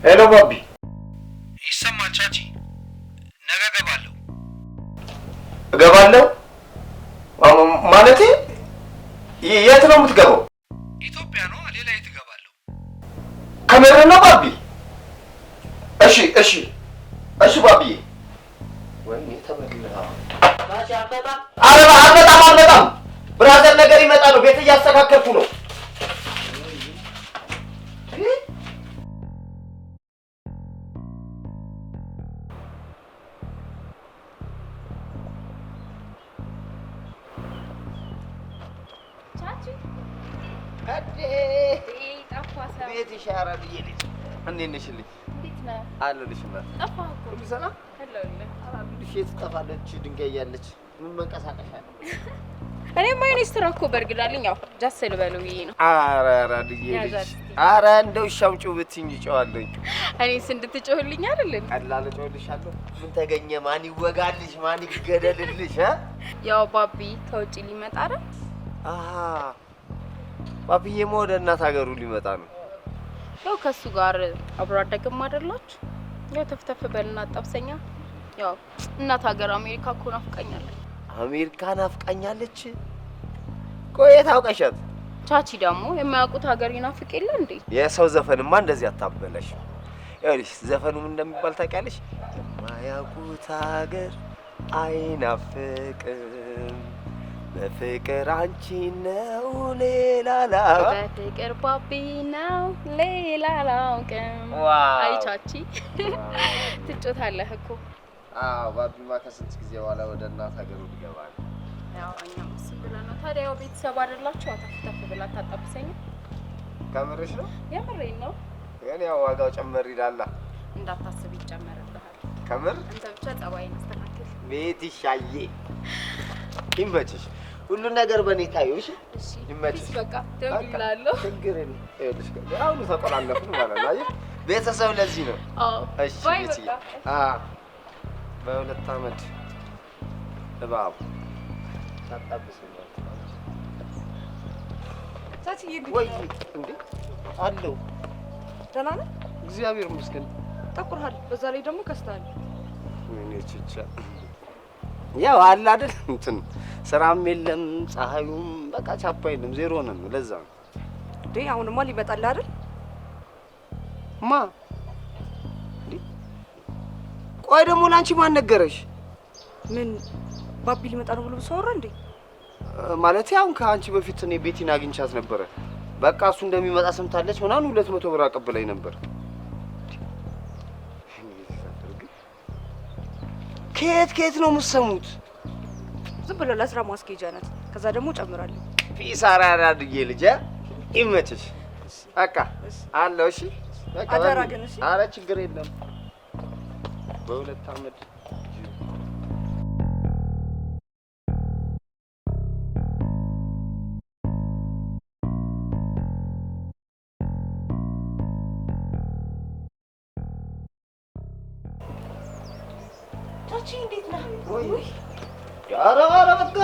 ሄሎ ባቢ ይሰማል ቻቺ? ነገ እገባለሁ ማለቴ የት ነው የምትገባው? ኢትዮጵያ ነው። ሌላ የት እገባለሁ? ከምር ነው ባቢ? እሺ ባቢዬ። ወይኔ ተበላ። አልመጣም። ብራዘር ነገር ይመጣ ነው። ቤት እያስተካከልኩ ነው። ቤት ይሻራል ይልኝ እንዴት ነሽልኝ? እንዴት ነህ? አለልሽ እና ጠፋህ እኮ። ሁሉ ሰላም? አለሁልህ። አራምድሽ ትጠፋለች። ድንጋይ ያለች ምን መንቀሳቀሻ ነው? እኔማ የኔ ስራ እኮ በርግዳልኝ። ያው ጃስ ልበለው ብዬ ነው። ኧረ ልጅ ኧረ እንደው ሻምጪው ብትይኝ እጨዋለሁኝ። እኔስ እንድትጮህልኝ አይደል? ቀላል እጮህልሻለሁ። ምን ተገኘ? ማን ይወጋልሽ? ማን ይገደልልሽ? ያው ባቢ ከውጪ ሊመጣ አይደል? ባቢዬማ ወደ እናት ሀገሩ ሊመጣ ነው። ያው ከሱ ጋር አብሮ አደግም አይደላችሁ? ያው ተፍተፍ በልና አጣብሰኛ። ያው እናት ሀገር አሜሪካ እኮ ናፍቃኛለች። አሜሪካ ናፍቃኛለች? ቆይ ታውቀሻት? ቻቺ ደግሞ የማያውቁት ሀገር ይናፍቅ የለ እንዴ? የሰው ዘፈንማ እንደዚህ አታበለሽ። ይኸውልሽ ዘፈኑ ምን እንደሚባል ታውቂያለሽ? የማያውቁት ሀገር አይናፍቅም፣ በፍቅር አንቺ ነው ሌላ በፍቅር ባቢ ነው ሌላ አላውቅም። አይ ቻቺ ትጮታለህ እኮ። ባቢማ ከስንት ጊዜ በኋላ ወደ እናት ሀገሩ ሊገባ ነው። ያው እኛም እሱን ብለን ነው። ታዲያ ያው ቤተሰብ አይደላችሁ? ተፍተፍ ብላ ታጣብሰኝ። ከምርሽ ነው? የምሬን ነው። ግን ያው ዋጋው ጨመር ይላል። እንዳታስብ ይጨመርልሃል። ከምር አንተ ብቻ ጸባይን አስተካክል። ቤትሻዬ ይመችሽ። ሁሉ ነገር በኔ ታዩሽ። እሺ ይመችሽ። በቃ ደውላለሁ። ችግር የለም። ይኸውልሽ አሁን ተቆላለፍን ማለት ነው። አየህ ቤተሰብ ለዚህ ነው። እሺ ቤትዬ። በሁለት አመት እባብ ታጣብስልኝ። ቻቺ ወይ እንዴ አለው። ደህና ነህ? እግዚአብሔር ይመስገን። ጠቁርሃል። በዛ ላይ ደግሞ ከስተሃል። ምን ይችቻ ያው አለ አይደል እንትን ስራም የለም ፀሐዩም በቃ ቻፓ የለም ዜሮ ነን። ለዛ ነው እንዴ። አሁንማ ሊመጣልህ አይደል? ማ እንዴ? ቆይ ደግሞ ላንቺ ማን ነገረሽ? ምን ባቢ ሊመጣ ነው ብሎ ሰወራ እንዴ? ማለት አሁን ከአንቺ በፊት እኔ ቤቲን አግኝቻት ነበረ። በቃ እሱ እንደሚመጣ ሰምታለች ምናምን 200 ብር አቀበለኝ ነበር። ከየት ነው የምትሰሙት? ዝም ብሎ ለስራ ማስኬጃ ናት። ከዛ ደግሞ ጨምራለሁ። ፒስ አራዳድዬ ልጅ ይመችሽ። በቃ አለው። እሺ በቃ አደራ ግን እሺ። ኧረ ችግር የለም። በሁለት አመት ቻቺ እንዴት ነህ? ወይ ኧረ በቃ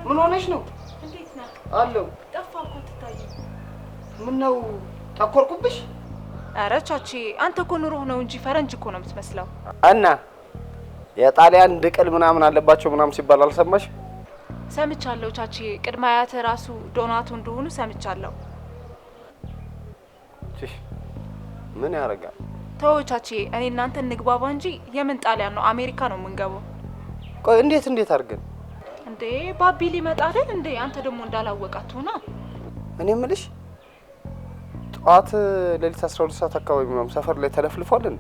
ምን ሆነሽ ነው? እንዴት ነህ? አለው። ጠፋህ እኮ አትታይም። ምን ነው ጠቆርኩብሽ? ኧረ ቻቺ አንተ እኮ ኑሮህ ነው እንጂ ፈረንጅ እኮ ነው የምትመስለው። እና የጣሊያን ድቅል ምናምን አለባቸው ምናምን ሲባል አልሰማሽ? ሰምቻለሁ ቻቺ። ቅድመ አያትህ ራሱ ዶናቶ እንደሆኑ ሰምቻለሁ። ምን ያደርጋል? ተው ቻቺ፣ እኔ እናንተ እንግባባ እንጂ የምን ጣሊያን ነው? አሜሪካ ነው የምንገባው። ቆይ እንዴት አድርገን እንዴ? ባቢ ሊመጣ አይደል እንዴ? አንተ ደግሞ እንዳላወቃት ሆና። እኔ የምልሽ ጠዋት ሌሊት 12 ሰዓት አካባቢ ምናምን ሰፈር ላይ ተለፍልፏል እንዴ?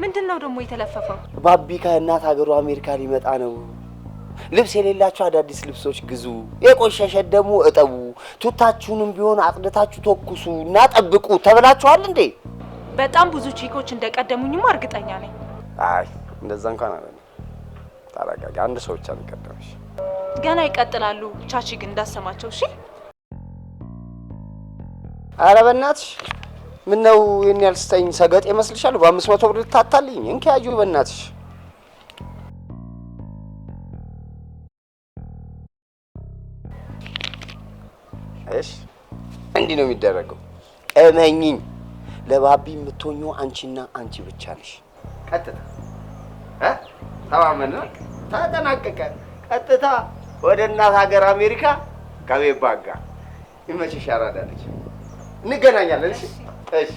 ምንድነው ደግሞ የተለፈፈው? ባቢ ከእናት ሀገሩ አሜሪካ ሊመጣ ነው። ልብስ የሌላችሁ አዳዲስ ልብሶች ግዙ፣ የቆሸሸ ደግሞ እጠቡ፣ ቱታችሁንም ቢሆን አጥድታችሁ ተኩሱ እና ጠብቁ ተብላችኋል እንዴ? በጣም ብዙ ቺኮች እንደቀደሙኝማ እርግጠኛ ነኝ። አይ እንደዛ እንኳን አይደለም። ታረጋጋ። አንድ ሰው ብቻ ነው የቀደመሽ። ገና ይቀጥላሉ። ቻቺ ግን እንዳሰማቸው እሺ። ኧረ በእናትሽ ምን ነው የኔ ያልስተኝ ሰገጥ ይመስልሻል? በ500 ብር ልታታልኝ? እንኪያዩ በእናትሽ። እሺ እንዲህ ነው የሚደረገው። እመኚኝ። ለባቢ የምትሆኚው አንቺና አንቺ ብቻ ነሽ። ቀጥታ ተማመን። ተጠናቀቀ። ቀጥታ ወደ እናት ሀገር አሜሪካ ከቤት ባጋ ይመችሽ። ያራዳለች። እንገናኛለን። እሺ እሺ።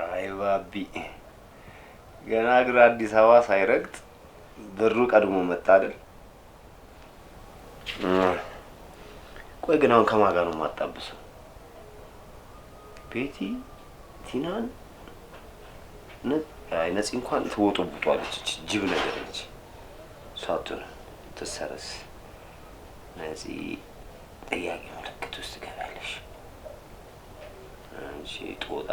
አይ ባቢ ገና እግር አዲስ አበባ ሳይረግጥ ብሩ ቀድሞ መጣ አይደል? ቆይ ግን አሁን ከማን ጋር ነው የማጣብሰው? ቤቲ ቲናን ነፂ እንኳን ትወጡብጧለች። ጅብ ነገር ነች። ሳቱን ትሰረስ ነፂ ጥያቄ ምልክት ውስጥ ገባለሽ። አንቺ ጦጣ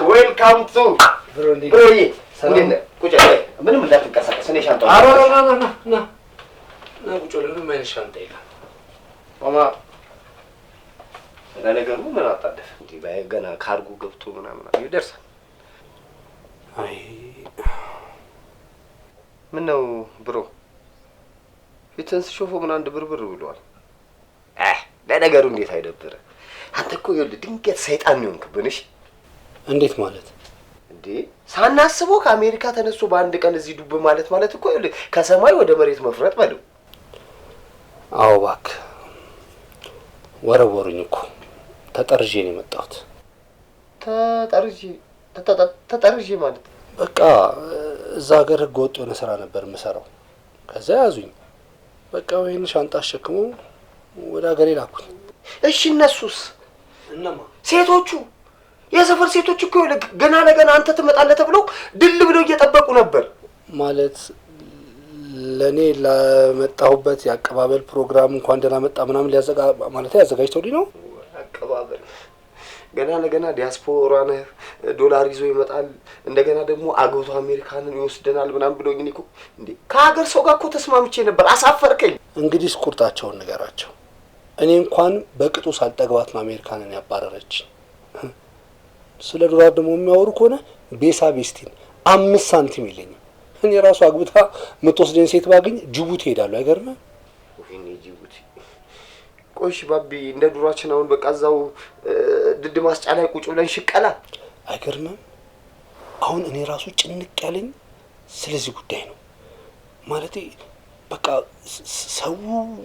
ዌልካም ቱ ብሮዬ። ቁጭ ምንም እንዳትንቀሳቀስ። እኔ ሻንጣው ና ቁጭ ብለህ ምንም አይነት ሻንጣ የለም። ማማ ለነገሩ ምን አጣደፍ እንዴ? ገና ካርጎ ገብቶ ምናምን ይደርሳል። አይ ምን ነው ብሮ ፊትህን ስሾፎ ምን አንድ ብርብር ብሏል። ለነገሩ እንዴት አይደብረ? አንተ እኮ ይኸውልህ ድንገት ሰይጣን ይሆንክብንሽ። እንዴት ማለት እንዴ? ሳናስበው ከአሜሪካ ተነስቶ በአንድ ቀን እዚህ ዱብ ማለት እኮ ይኸውልህ ከሰማይ ወደ መሬት መፍረጥ በለው። አዎ እባክህ ወረወሩኝ እኮ ተጠርዤ ነው የመጣሁት። ተጠርዤ ማለት በቃ እዛ ሀገር ህገ ወጥ የሆነ ስራ ነበር የምሰራው። ከዛ ያዙኝ። በቃ ወይን ሻንጣ አሸክመው ወደ ሀገሬ ላኩኝ። እሺ እነሱስ? እነማ? ሴቶቹ የሰፈር ሴቶች እኮ ገና ለገና አንተ ትመጣለህ ተብለው ድል ብለው እየጠበቁ ነበር። ማለት ለኔ ለመጣሁበት የአቀባበል ፕሮግራም እንኳን ደህና መጣ ምናምን ያዘጋጅተውልኝ ነው። አቀባበል ገና ለገና ዲያስፖራ ነህ፣ ዶላር ይዞ ይመጣል፣ እንደገና ደግሞ አገቱ አሜሪካንን ይወስደናል ምናምን ብሎኝ እኮ እንዴ ከሀገር ሰው ጋር እኮ ተስማምቼ ነበር። አሳፈርከኝ። እንግዲህ ቁርጣቸውን ንገራቸው። እኔ እንኳን በቅጡ ሳልጠግባት ነው አሜሪካንን ያባረረች። ስለ ዶላር ደግሞ የሚያወሩ ከሆነ ቤሳ ቤስቲን 5 ሳንቲም የለኝም። እኔ ራሱ አግብታ የምትወስደኝ ሴት ባገኝ ጅቡቲ ሄዳለሁ። አይገርምም? ወይኔ ጅቡቲ። ቆይሽ ባቢ እንደ ዱሯችን አሁን በቃ እዛው ድድ ማስጫ ላይ ቁጭ ብለን ሽቀላ። አይገርምም? አሁን እኔ ራሱ ጭንቅ ያለኝ ስለዚህ ጉዳይ ነው። ማለቴ በቃ ሰው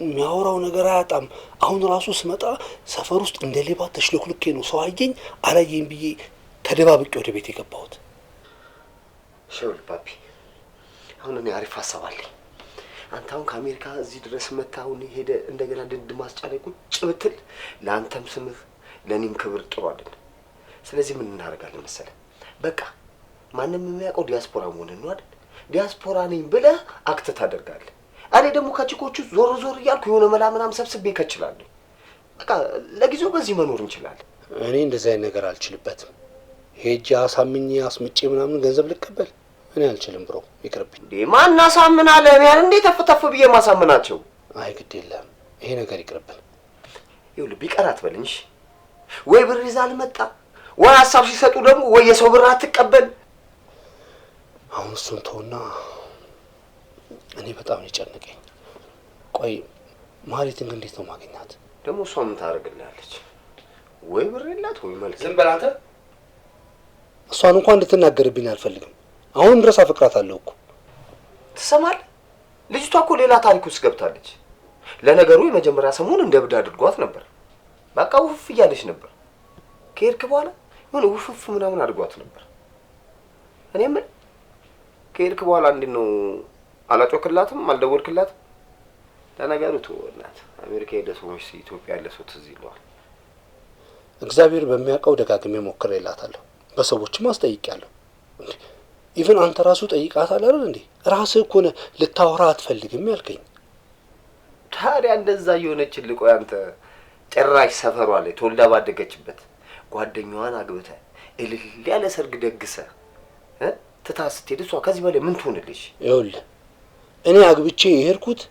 የሚያወራው ነገር አያጣም። አሁን ራሱ ስመጣ ሰፈር ውስጥ እንደ ሌባ ተሽሎክልኬ ነው ሰው አየኝ አላየኝ ብዬ ተደባብቄ ወደ ቤት የገባሁት። ሸውል ባቢ፣ አሁን እኔ አሪፍ ሀሳብ አለኝ። አንተ አሁን ከአሜሪካ እዚህ ድረስ መታ አሁን ሄደ እንደገና ድድ ማስጫ ላይ ቁጭ ብትል ለአንተም ስምህ ለእኔም ክብር ጥሩ አይደለም። ስለዚህ ምን እናደርጋለን መሰለህ? በቃ ማንም የሚያውቀው ዲያስፖራ መሆንን ነው አይደል? ዲያስፖራ ነኝ ብለህ አክት ታደርጋለህ። እኔ ደግሞ ከቺኮቹ ዞር ዞር እያልኩ የሆነ መላ ምናምን ሰብስቤ ከችላለሁ። በቃ ለጊዜው በዚህ መኖር እንችላለን። እኔ እንደዚህ አይነት ነገር አልችልበትም። ሄጄ አሳምኜ አስምጬ ምናምን ገንዘብ ልቀበል እኔ አልችልም ብሮ፣ ይቅርብኝ። እንዴ ማን አሳምናለህ? እኔ እንዴ ተፍ ብዬ ማሳምናቸው? አይ ግድ የለም ይሄ ነገር ይቅርብን። ይኸውልህ ቢቀር አትበልኝ። ወይ ብር ይዛ አልመጣ ወይ ሀሳብ ሲሰጡ ደግሞ ወይ የሰው ብር አትቀበል። አሁን እሱን ተውና እኔ በጣም የጨነቀኝ። ቆይ ማለትን እንዴት ነው ማግኘት? ደግሞ እሷ ምን ታደርግልሃለች? ወይ ብር የላት ወይ መልክ። ዝም በል አንተ። እሷን እንኳን እንድትናገርብኝ አልፈልግም። አሁን ድረስ አፈቅራታለሁ እኮ። ትሰማለህ? ልጅቷ እኮ ሌላ ታሪክ ውስጥ ገብታለች። ለነገሩ የመጀመሪያ ሰሞን እንደ እብድ አድርጓት ነበር። በቃ ውፍፍ እያለች ነበር። ከሄድክ በኋላ የሆነ ውፍፍ ምናምን አድርጓት ነበር። እኔ ምን ከሄድክ በኋላ እንዴት ነው አላጮክላትም? አልደወልክላትም? ለነገሩ ተወናት። አሜሪካ ሄደ ሰዎች ኢትዮጵያ ያለ ሰው ትዝ ይለዋል። እግዚአብሔር በሚያውቀው ደጋግሜ ሞክሬላታለሁ። በሰዎችም አስጠይቄያለሁ። እንዴ ኢቭን አንተ ራሱ ጠይቃታል አይደል እንዴ? ራስህ እኮ ነህ ልታወራ አትፈልግም ያልከኝ። ታዲያ እንደዛ እየሆነችልህ ቆይ አንተ ጭራሽ ሰፈሯ ላይ ተወልዳ ባደገችበት ጓደኛዋን አግብተህ እልል ያለ ሰርግ ደግሰህ ትታ ስትሄድ እሷ ከዚህ በላይ ምን ትሆንልሽ? ይኸውልህ እኔ አግብቼ የሄድኩት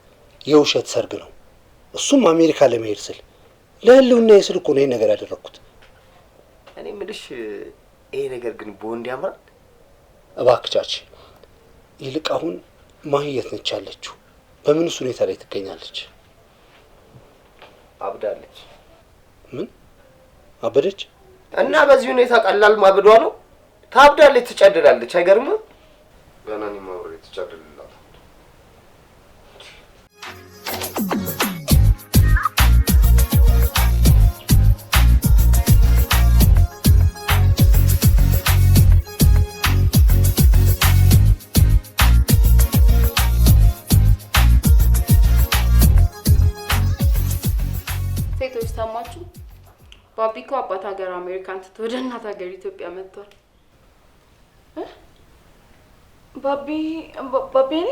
የውሸት ሰርግ ነው። እሱም አሜሪካ ለመሄድ ስል ለህልውና ስል እኮ ነው ይሄን ነገር ያደረኩት። እኔ የምልሽ ይሄ ነገር ግን በወንድ ያምራል? እባክቻች ይልቅ አሁን ማሂ የት ነች ያለችው? በምንስ ሁኔታ ላይ ትገኛለች? አብዳለች። ምን አበደች? እና በዚህ ሁኔታ ቀላል ማብዷ ነው? ታብዳለች፣ ትጨድላለች። አይገርምም? ገና እኔ ማውሬ ትጨድልላት። ሴቶች ሰማችሁ? ባቢ እኮ አባት ሀገር አሜሪካን ትቶ ወደ እናት ሀገር ኢትዮጵያ መጥቷል። ባቢ እኔ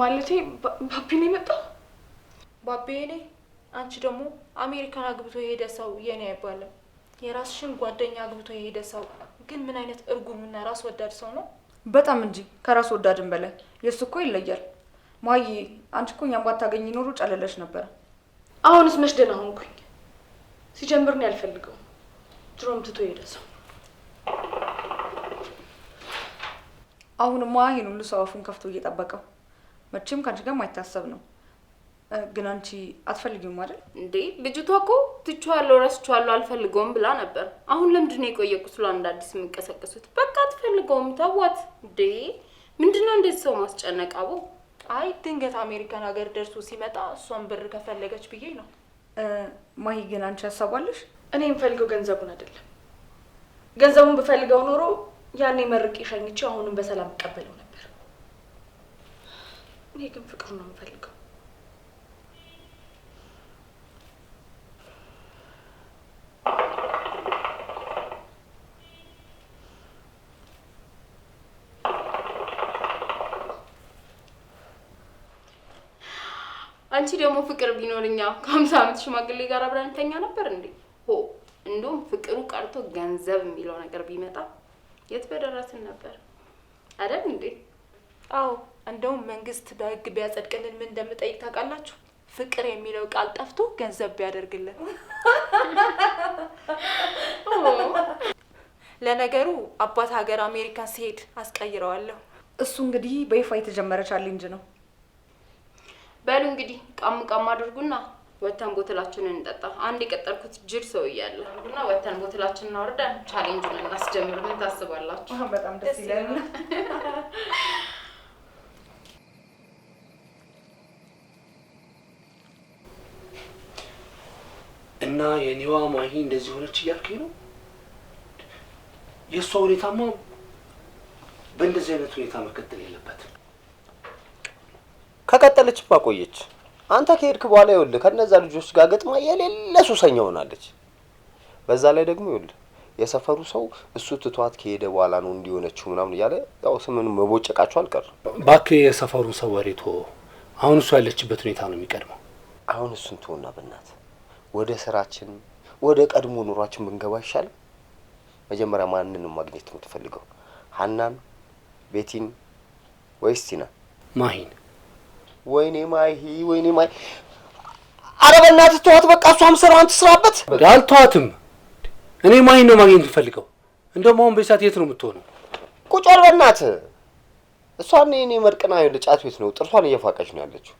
ማለቴ ባቢ ነው የመጣው? ባቢ እኔ አንቺ ደግሞ አሜሪካን አግብቶ የሄደ ሰው የኔ አይባልም። የራስሽን ጓደኛ አግብቶ የሄደ ሰው ግን ምን አይነት እርጉምና ራስ ወዳድ ሰው ነው? በጣም እንጂ ከራስ ወዳድም በላይ የሱ እኮ ይለያል። ማይ አንቺ እኮ እኛም ባታገኝ ኖሮ ጨለለሽ ነበር። አሁንስ መች ደህና ሆንኩኝ። ሲጀምር ነው ያልፈልገው ድሮም ትቶ የሄደ ሰው። አሁንማ ይሄን ሁሉ ሰው አፉን ከፍቶ እየጠበቀው መቼም ካንቺ ጋር ማይታሰብ ነው። ግን አንቺ አትፈልጊውም አይደል እንዴ? ልጅቷ እኮ ትቼዋለሁ፣ ረስቼዋለሁ፣ አልፈልገውም ብላ ነበር። አሁን ለምንድን ነው የቆየ ቁስሏ እንደ አዲስ የሚቀሰቅሱት? በቃ አትፈልገውም፣ ተዋት። እንዴ ምንድነው እንደዚህ ሰው ማስጨነቅ? አቦ አይ ድንገት አሜሪካን ሀገር ደርሶ ሲመጣ እሷን ብር ከፈለገች ብዬ ነው። ማሂ ግን አንቺ ያሳባለሽ? እኔ የምፈልገው ገንዘቡን አይደለም። ገንዘቡን ብፈልገው ኖሮ ያኔ መርቄ ሸኝቼው አሁንም በሰላም እቀበለው ነበር። እኔ ግን ፍቅሩ ነው የምፈልገው። አንቺ ደግሞ ፍቅር ቢኖርኛ ከ50 ዓመት ሽማግሌ ጋር አብረን እንተኛ ነበር እንዴ? እንደውም ፍቅሩ ቀርቶ ገንዘብ የሚለው ነገር ቢመጣ የት በደረስን ነበር አይደል እንዴ? አዎ እንደውም መንግስት በህግ ቢያጸድቅልን ምን እንደምጠይቅ ታውቃላችሁ? ፍቅር የሚለው ቃል ጠፍቶ ገንዘብ ቢያደርግልን። ለነገሩ አባት ሀገር አሜሪካን ሲሄድ አስቀይረዋለሁ። እሱ እንግዲህ በይፋ የተጀመረ ቻሌንጅ ነው። በሉ እንግዲህ ቃም አድርጉና ወተን ቦትላችንን እንጠጣ። አንድ የቀጠርኩት ጅል ሰው እያለ እና ወተን ቦትላችንን አወርደን ቻሌንጁን እናስጀምር። ምን ታስባላችሁ? በጣም ደስ ይላል። እና የኔዋ ማሂ እንደዚህ ሆነች እያልከኝ ነው? የእሷ ሁኔታማ በእንደዚህ አይነት ሁኔታ መቀጠል የለበትም። ከቀጠለችማ ቆየች። አንተ ከሄድክ በኋላ ይኸውልህ ከነዛ ልጆች ጋር ገጥማ የሌለ ሱሰኛ ሆናለች። በዛ ላይ ደግሞ ይኸውልህ የሰፈሩ ሰው እሱ ትቷት ከሄደ በኋላ ነው እንዲሆነችው ምናምን እያለ ያው ስምን መቦጨቃቸው አልቀርም። እባክህ የሰፈሩን ሰው ወሬ ተወው። አሁን እሱ ያለችበት ሁኔታ ነው የሚቀድመው። አሁን እሱን ተውና በእናትህ ወደ ስራችን ወደ ቀድሞ ኑሯችን ብንገባ ይሻላል። መጀመሪያ ማንንም ማግኘት ነው የምትፈልገው? ሀናን፣ ቤቲን ወይስ ቲና? ማሂን። ወይኔ ማሂ፣ ወይኔ ማሂ። ኧረ በእናትህ ተዋት በቃ። እሷም ስራዋን ትስራበት። አልተዋትም። እኔ ማሂን ነው ማግኘት የምፈልገው። እንደውም አሁን በሰዓት የት ነው የምትሆነው? ቁጭ በል በእናትህ። እሷን እኔ መርቅና ጫት ቤት ነው ጥርሷን እየፋቀች ነው ያለችው።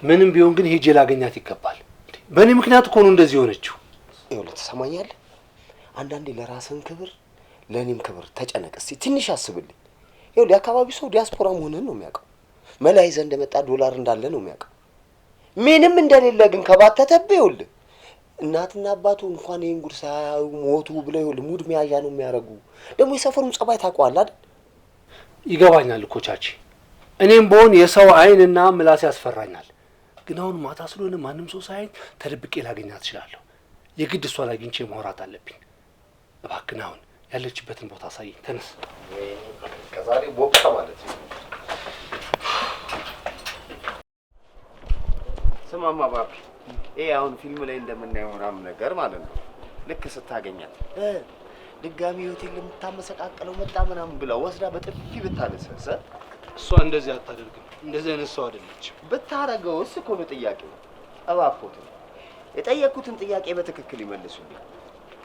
ምንም ቢሆን ግን ሄጄ ላገኛት ይገባል። በእኔ ምክንያት እኮ ነው እንደዚህ ሆነችው። ይኸውልህ ትሰማኛለህ? አንዳንዴ ለራስን ክብር ለእኔም ክብር ተጨነቅ እስቲ፣ ትንሽ አስብልኝ። ይኸውልህ የአካባቢው ሰው ዲያስፖራ መሆንህን ነው የሚያውቀው። መላ ይዘህ እንደመጣ ዶላር እንዳለ ነው የሚያውቀው። ምንም እንደሌለ ግን ከባተተብህ ይኸውልህ እናትና አባቱ እንኳን ይሄን ጉድ ሳያዩ ሞቱ ብለው ይኸውልህ ሙድ መያዣ ነው የሚያደርጉ። ደግሞ የሰፈሩን ጸባይ ታውቀዋለህ አይደል? ይገባኛል እኮ ቻቺ፣ እኔም በሆን የሰው አይንና ምላስ ያስፈራኛል። ግን አሁን ማታ ስለሆነ ማንም ሰው ሳይኝ ተደብቄ ላገኛት እችላለሁ። የግድ እሷን አግኝቼ ማውራት አለብኝ። እባክህን አሁን ያለችበትን ቦታ አሳየኝ። ተነስ። ከዛሬ ቦቅታ ማለት ነው። ስማማ ባቢ፣ ይሄ አሁን ፊልም ላይ እንደምናየው ምናምን ነገር ማለት ነው። ልክ ስታገኛት ድጋሚ ሆቴል የምታመሰቃቀለው መጣ ምናምን ብላ ወስዳ በጥፊ ብታነሰሰ። እሷ እንደዚህ አታደርግም። እንደዚህ አይነት ሰው አይደለችም። ብታረገውስ እኮ ነው ጥያቄው። እባክዎት የጠየቅኩትን ጥያቄ በትክክል ይመልሱልኝ፣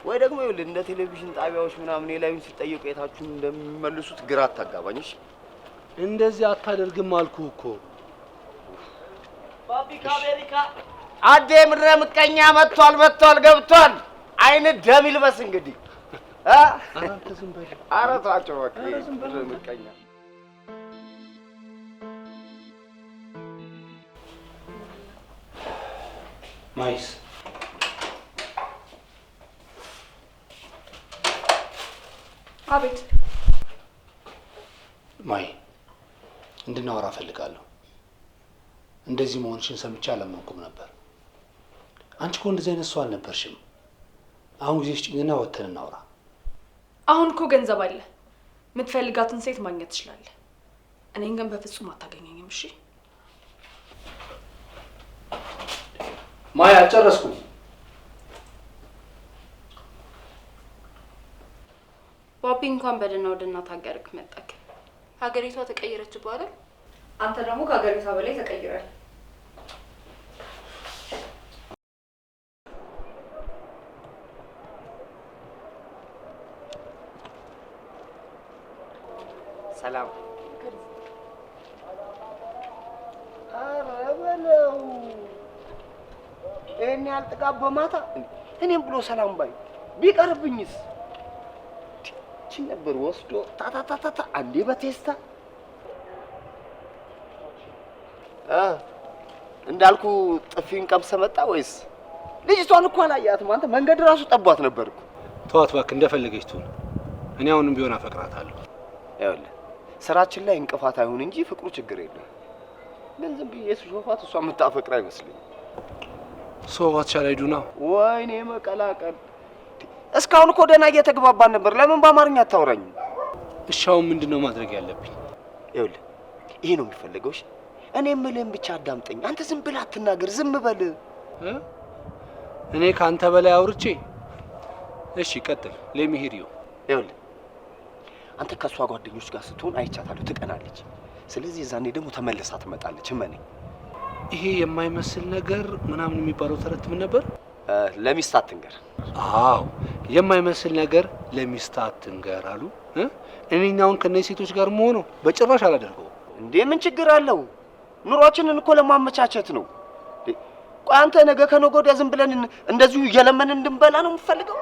ወይ ደግሞ ይኸውልህ እንደ ቴሌቪዥን ጣቢያዎች ምናምን የላዩን ሲጠየቁ የታችሁን እንደሚመልሱት ግራ አታጋባኝ። እሺ እንደዚህ አታደርግም አልኩህ እኮ። ባቢ ከአሜሪካ አዴ ምድረ ምቀኛ መጥቷል ገብቷል። አይን ደም ይልበስ እንግዲህ። አንተ ዝም በል። ኧረ ተዋቸው በቃ ምድረ ምቀኛ። ማይስ አቤት። ማይ እንድናወራ እፈልጋለሁ። እንደዚህ መሆንሽን ሰምቼ አላመንኩም ነበር። አንቺ እኮ እንደዚህ አይነት ሰው አልነበርሽም። አሁን ጊዜ ስጭኝና ወተን እናውራ። አሁን እኮ ገንዘብ አለ፣ የምትፈልጋትን ሴት ማግኘት ትችላለህ። እኔን ግን በፍጹም አታገኘኝም። እሺ ማይ፣ አልጨረስኩም። ባቢ እንኳን በደህና ወደ እናት ሀገርክ መጣክ። ሀገሪቷ ተቀየረች አይደል? አንተ ደግሞ ከሀገሪቷ በላይ ተቀይሯል። ሰላም። ኧረ በለው ይሄን ያህል ጥጋብ በማታ እኔም ብሎ ሰላም ባይ ቢቀርብኝስ? እቺን ነበር ወስዶ ታታታታ አንዴ በቴስታ እንዳልኩ ጥፊን ቀምሰ መጣ ወይስ? ልጅቷን እኮ አላያትም አንተ። መንገድ ራሱ ጠቧት ነበር እኮ። ተዋት እባክህ፣ እንደፈለገች ትሁን። እኔ አሁንም ቢሆን አፈቅራታለሁ። ይኸውልህ ስራችን ላይ እንቅፋት አይሁን እንጂ ፍቅሩ ችግር የለም። ግን ዝም ብዬ ስሾፋት እሷ የምታፈቅር አይመስልኝም። ሶፋት ሻላይዱና ወይኔ መቀላቀል። እስካሁን እኮ ደህና እየተግባባን ነበር። ለምን በአማርኛ አታወራኝም? እሺ አሁን ምንድነው ማድረግ ያለብኝ? ይኸውልህ ይሄ ነው የሚፈልገው። እሺ እኔ የምልህን ብቻ አዳምጠኝ። አንተ ዝም ብለህ አትናገር፣ ዝም በል። እኔ ካንተ በላይ አውርቼ? እሺ ቀጥል። ለሚሄሪዮ ይኸውልህ አንተ ከሷ ጓደኞች ጋር ስትሆን አይቻታለሁ፣ ትቀናለች። ስለዚህ ዛኔ ደግሞ ተመልሳ ትመጣለች። እመኔ። ይሄ የማይመስል ነገር ምናምን የሚባለው ተረት ምን ነበር? ለሚስት አትንገር። አዎ የማይመስል ነገር ለሚስት አትንገር አሉ። እኔኛውን ከነዚህ ሴቶች ጋር መሆኑ በጭራሽ አላደርገው። እንዴ ምን ችግር አለው? ኑሯችንን እኮ ለማመቻቸት ነው። ቆይ አንተ ነገ ከነገ ወዲያ ዝም ብለን እንደዚሁ እየለመንን እንድንበላ ነው የምትፈልገው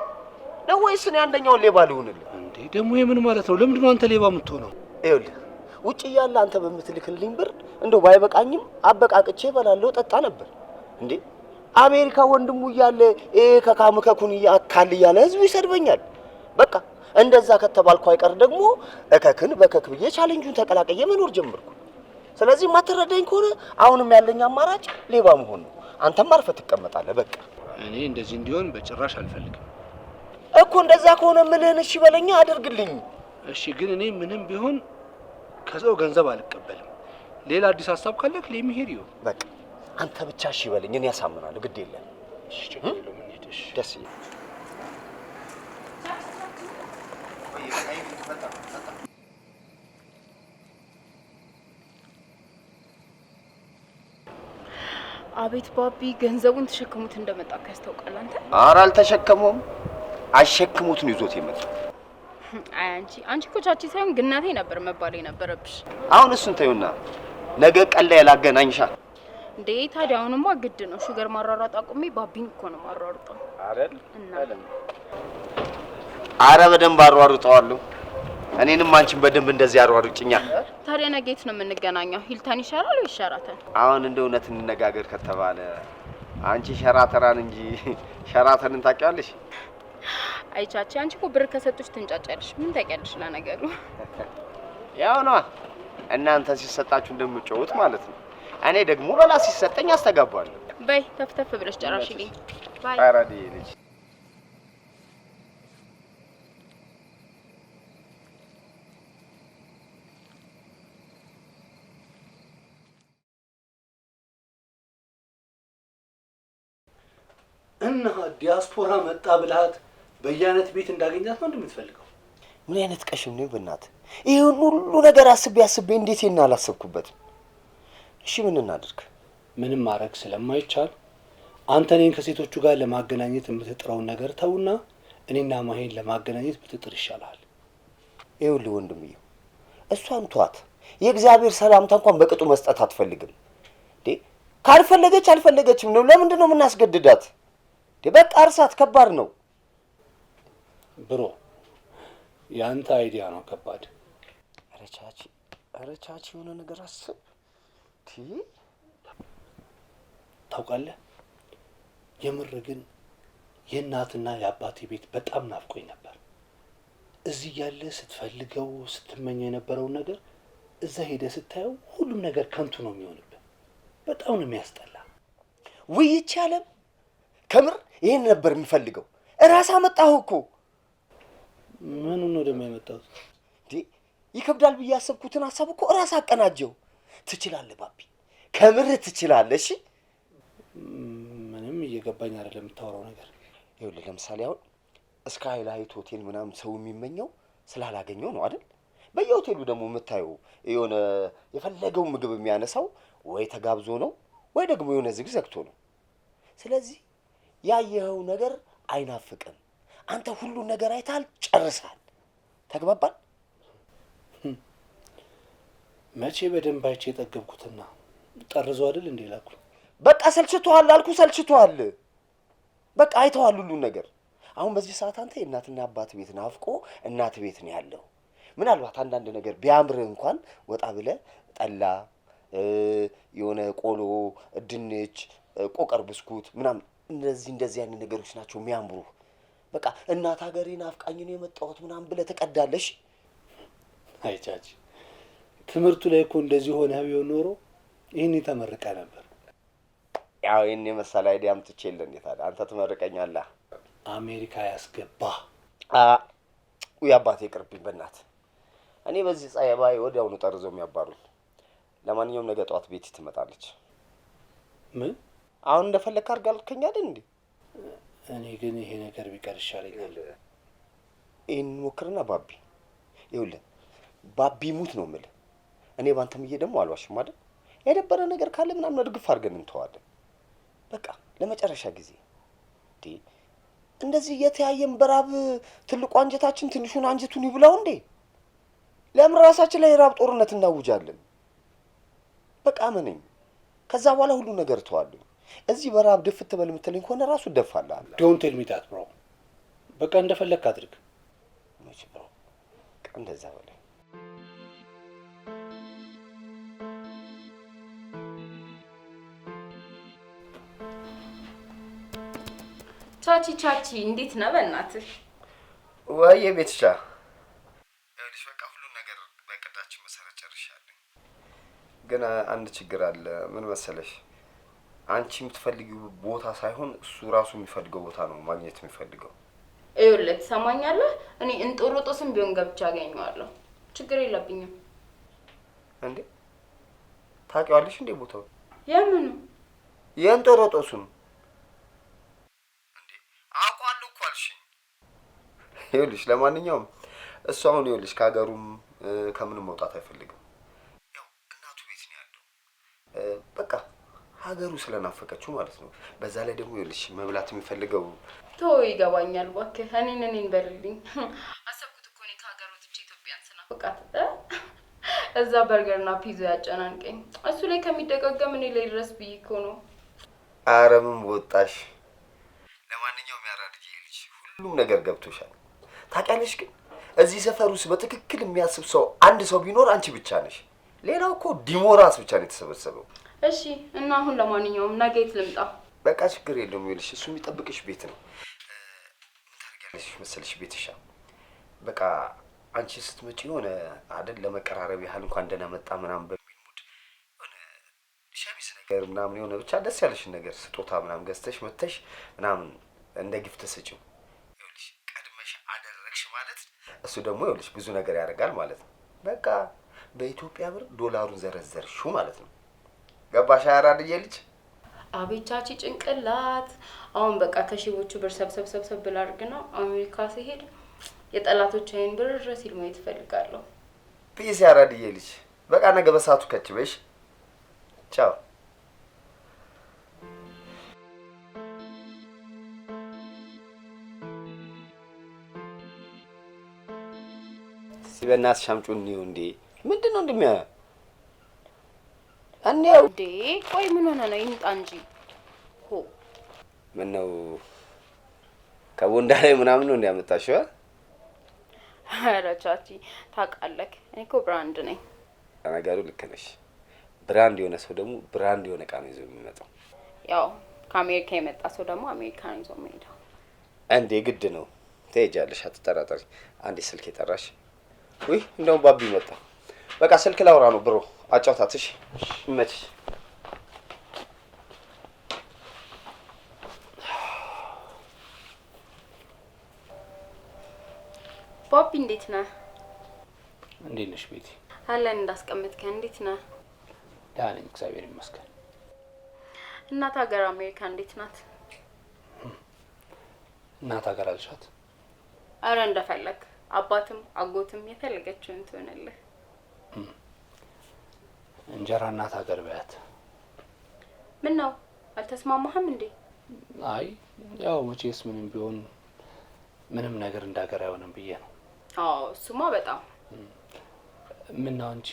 ነው ወይስ እኔ አንደኛውን ሌባ ልሁንልህ? እንዴ ደግሞ ይሄ ምን ማለት ነው? ለምንድን ነው አንተ ሌባ የምትሆነው? ይኸውልህ ውጭ እያለ አንተ በምትልክልኝ ብር እንደው ባይበቃኝም አበቃቅቼ እበላለሁ፣ ጠጣ ነበር። እንዴ አሜሪካ ወንድሙ እያለ ከካምከኩን ያካል እያለ ህዝቡ ይሰድበኛል። በቃ እንደዛ ከተባልኩ አይቀር ደግሞ እከክን በከክ ብዬ ቻሌንጁን ተቀላቀየ መኖር ጀመርኩ። ስለዚህ ማትረዳኝ ከሆነ አሁንም ያለኝ አማራጭ ሌባ መሆን ነው። አንተም አርፈህ ትቀመጣለህ። በቃ እኔ እንደዚህ እንዲሆን በጭራሽ አልፈልግም እኮ። እንደዛ ከሆነ ምልህን እሺ በለኛ፣ አድርግልኝ። እሺ ግን እኔ ምንም ቢሆን ከሰው ገንዘብ አልቀበልም። ሌላ አዲስ ሀሳብ ካለክ ለሚሄሪዮ በቃ አንተ ብቻ እሺ በለኝ፣ እኔ ያሳምናለሁ። ግድ የለም። እሺ ችግር የለውም። እንሂድሽ። ደስ ይላል። አቤት ባቢ፣ ገንዘቡን ተሸክሙት እንደመጣ ያስታውቃል። አንተ ኧረ አልተሸከመውም፣ አሸክሙት ነው ይዞት የመጣው። አይ አንቺ እኮ ቻቺ ሳይሆን ግናቴ ነበር መባል የነበረብሽ። አሁን እሱን ተይውና ነገ ቀን ላይ ላገናኝሻል። እንዴ ታዲያ አሁንማ ግድ ነው ሹገር ማራራጥ አቁሜ ባቢን እኮ ነው ማራራጣው አይደል? እና አረ በደንብ አሯሩጠዋለሁ። እኔንም አንቺን በደንብ እንደዚህ አሯሩጭኛ። ታዲያ ነገ የት ነው የምንገናኘው? ሂልተን ይሻላል ወይ ሸራተን? አሁን እንደ እውነት እንነጋገር ከተባለ አንቺ ሸራተራን እንጂ ሸራተንን ታውቂያለሽ? አይቻቺ አንቺ እኮ ብር ከሰጡሽ ትንጫጫለሽ። ምን ታውቂያለሽ ለነገሩ? ያው ነው እናንተ ሲሰጣችሁ እንደምትጮሁት ማለት ነው። እኔ ደግሞ ሌላ ሲሰጠኝ አስተጋባለሁ። በይ ተፍተፍ ብለሽ ጨራሽልኝ። ባይ አራዲ ልጅ እና ዲያስፖራ መጣ ብልሃት በየአይነት ቤት እንዳገኛት ነው እንደምትፈልገው? ምን አይነት ቀሽም ነው በእናትህ? ይሄን ሁሉ ነገር አስቤ እንዴት ይሄን አላሰብኩበትም? እሺ ምን እናድርግ? ምንም ማድረግ ስለማይቻል አንተ እኔን ከሴቶቹ ጋር ለማገናኘት የምትጥረውን ነገር ተውና እኔና ማሄን ለማገናኘት ብትጥር ይሻላል። ይኸውልህ ወንድምዬው እሷን ተዋት። የእግዚአብሔር ሰላምታ እንኳን በቅጡ መስጠት አትፈልግም እንዴ? ካልፈለገች አልፈለገችም ነው። ለምንድን ነው የምናስገድዳት? በቃ እርሳት። ከባድ ነው ብሮ፣ ያንተ አይዲያ ነው ከባድ። ኧረ ቻቺ የሆነ ነገር አስብ። ታውቃለህ፣ የምር ግን የእናትና የአባቴ ቤት በጣም ናፍቆኝ ነበር። እዚህ ያለ ስትፈልገው ስትመኘው የነበረውን ነገር እዛ ሄደ ስታየው ሁሉም ነገር ከንቱ ነው የሚሆንብህ። በጣም ነው የሚያስጠላ። ውይይት ያለም ከምር ይሄን ነበር የሚፈልገው። እራስ አመጣሁ እኮ። ምኑ ነው ደግሞ ያመጣሁት? ይከብዳል ብዬ ያሰብኩትን ሀሳብ እኮ እራስ አቀናጀው። ትችላለህ ባቢ፣ ከምር ትችላለህ። እሺ ምንም እየገባኝ አይደለም የምታወራው ነገር። ይኸውልህ ለምሳሌ አሁን ስካይላይት ሆቴል ምናምን ሰው የሚመኘው ስላላገኘው ነው አይደል? በየሆቴሉ ደግሞ የምታየው የሆነ የፈለገው ምግብ የሚያነሳው ወይ ተጋብዞ ነው ወይ ደግሞ የሆነ ዝግ ዘግቶ ነው። ስለዚህ ያየኸው ነገር አይናፍቅም። አንተ ሁሉን ነገር አይታል ጨርሳል። ተግባባን? መቼ በደንብ አይቼ የጠገብኩትና ጠርዞ አይደል እንዴ ላኩ። በቃ ሰልችቷል አልኩ፣ ሰልችቷል። በቃ አይተዋል ሁሉን ነገር። አሁን በዚህ ሰዓት አንተ የእናትና አባት ቤት ናፍቆ እናት ቤት ነው ያለው። ምናልባት አንዳንድ ነገር ቢያምርህ እንኳን ወጣ ብለህ ጠላ፣ የሆነ ቆሎ፣ ድንች፣ ቆቀር፣ ብስኩት ምናምን እንደዚህ አይነት ነገሮች ናቸው የሚያምሩ። በቃ እናት ሀገሬ ናፍቃኝ ነው የመጣሁት ምናምን ብለህ ትቀዳለሽ። አይቻች ትምህርቱ ላይ እኮ እንደዚህ ሆነ ቢሆን ኖሮ ይህን ተመርቀ ነበር። ያው ይህን የመሰለ አይዲያ አምጥቼልህ እንዴት አለ አንተ ትመርቀኛለህ? አሜሪካ ያስገባ የአባቴ ቅርብኝ በእናትህ። እኔ በዚህ ጸባይ ወዲያውኑ ጠርዘው የሚያባሩኝ። ለማንኛውም ነገ ጠዋት ቤት ትመጣለች። ምን አሁን እንደፈለክ አድርግ አልከኝ አይደል እንዴ? እኔ ግን ይሄ ነገር ቢቀር ይሻለኛል። ይህን ሞክርና ባቢ፣ ይኸውልህ ባቢ ሙት ነው የምልህ። እኔ ባንተም ብዬ ደግሞ አልዋሽም አይደል? የደበረ ነገር ካለ ምናምን እርግፍ አድርገን እንተዋለን። በቃ ለመጨረሻ ጊዜ እንደዚህ እየተያየን በራብ ትልቁ አንጀታችን ትንሹን አንጀቱን ይብላው እንዴ? ለምን ራሳችን ላይ የራብ ጦርነት እናውጃለን? በቃ ምንኝ ከዛ በኋላ ሁሉ ነገር ተዋለኝ። እዚህ በራብ ድፍት በል የምትለኝ ከሆነ ራሱ ደፋልሃል። ዶንት ቴል ሚ ዳት ብሮ። በቃ እንደፈለክ አድርግ። መች ብሮ እንደዛ በለ። ቻቺ እንዴት ነህ በእናትህ? ወይ ቤትሻ ያልሽ በቃ ሁሉ ነገር በቅዳችን መሰረት ጨርሻለሁ። ግን አንድ ችግር አለ። ምን መሰለሽ? አንቺ የምትፈልጊው ቦታ ሳይሆን እሱ ራሱ የሚፈልገው ቦታ ነው ማግኘት የሚፈልገው። ይኸውልህ ትሰማኛለህ? እኔ እንጦሮጦስም ቢሆን ገብቼ አገኘዋለሁ። ችግር የለብኝም። እንዴ ታውቂዋለሽ እንዴ ቦታው? የምኑ? የእንጦሮጦሱን እንዴ አውቀዋለሁ እኮ አልሽኝ። ይኸውልሽ ለማንኛውም እሱ አሁን ይኸውልሽ ከሀገሩም ከምንም መውጣት አይፈልግም። ያው እናቱ ቤት ነው ያለው። በቃ ሀገሩ ስለናፈቀችው ማለት ነው። በዛ ላይ ደግሞ ይኸውልሽ መብላት የሚፈልገው ይገባኛል። እባክህ እኔን በልልኝ። አሰብኩት እኮ እኔ ከሀገር ወጥቼ ኢትዮጵያን ስናፍቃት እዛ በርገርና ፒዛ ያጨናንቀኝ። እሱ ላይ ከሚደጋገም እኔ ላይ ድረስ ብዬ እኮ ነው። ኧረ ምን ወጣሽ? ለማንኛውም ያራድዬ ልጅ ሁሉም ነገር ገብቶሻል። ታውቂያለሽ ግን እዚህ ሰፈር ውስጥ በትክክል የሚያስብ ሰው አንድ ሰው ቢኖር አንቺ ብቻ ነሽ። ሌላው እኮ ዲሞራስ ብቻ ነው የተሰበሰበው። እሺ እና አሁን ለማንኛውም ነገ የት ልምጣ? በቃ ችግር የለውም ይኸውልሽ፣ እሱ የሚጠብቅሽ ቤት ነው። ምን ታደርጊያለሽ መሰልሽ ቤትሻ በቃ አንቺ ስትመጪ የሆነ አይደል ለመቀራረብ ያህል እንኳን ደህና መጣ ምናምን በሚል ሙድ የሆነ ሸሚዝ ነገር ምናምን የሆነ ብቻ ደስ ያለሽን ነገር ስጦታ ምናምን ገዝተሽ መተሽ ምናምን እንደ ጊፍት ስጪው። ይኸውልሽ ቀድመሽ አደረግሽ ማለት እሱ ደግሞ ይኸውልሽ ብዙ ነገር ያደርጋል ማለት ነው። በቃ በኢትዮጵያ ብር ዶላሩን ዘረዘርሽው ማለት ነው። ገባሽ አራድዬ ልጅ? አቤት ቻቺ ጭንቅላት። አሁን በቃ ከሺዎቹ ብር ሰብሰብ ብላ አድርግና አሜሪካ ሲሄድ የጠላቶች አይን ብር ሲል ማየት እፈልጋለሁ። ፒስ ያራድዬ ልጅ። በቃ ነገ በሰዓቱ ከች በሽ። ቻው። ሲበናት ሻምጩን ነው እንዴ? ምንድነው እንደሚያ አንዴው እንዴ? ቆይ ምን ሆነ ነው? ይምጣ እንጂ ሆ ምን ነው ከቦንዳ ላይ ምናምን ነው እንዲያመጣሽው? ኧረ ቻቺ ታውቃለህ፣ እኔ እኮ ብራንድ ነኝ። ነገሩ ልክ ነሽ። ብራንድ የሆነ ሰው ደግሞ ብራንድ የሆነ ዕቃ ነው ይዞ የሚመጣው። ያው ከአሜሪካ የመጣ ሰው ደግሞ አሜሪካ ነው ይዞ የሚሄደው። እንዴ ግድ ነው። ትሄጃለሽ፣ አትጠራጠሪ። አንዴ ስልክ የጠራሽ። ውይ እንደውም ባቢ መጣ። በቃ ስልክ ላውራ ነው ብሮ። አጫውታትሽ ይመችሽ። ባቢ እንዴት ነህ? እንዴት ነሽ ቤቲ? አለን እንዳስቀምጥከን። እንዴት ነህ? ደህና ነኝ እግዚአብሔር ይመስገን። እናት ሀገር አሜሪካ እንዴት ናት? እናት ሀገር አልሻት? አረ እንደፈለግ አባትም አጎትም የፈለገችውን ትሆንልህ። እንጀራ እናት ሀገር በያት። ምን ነው አልተስማማህም እንዴ? አይ ያው መቼስ ምንም ቢሆን ምንም ነገር እንዳገር አይሆንም ብዬ ነው። አዎ እሱማ በጣም ምን ነው አንቺ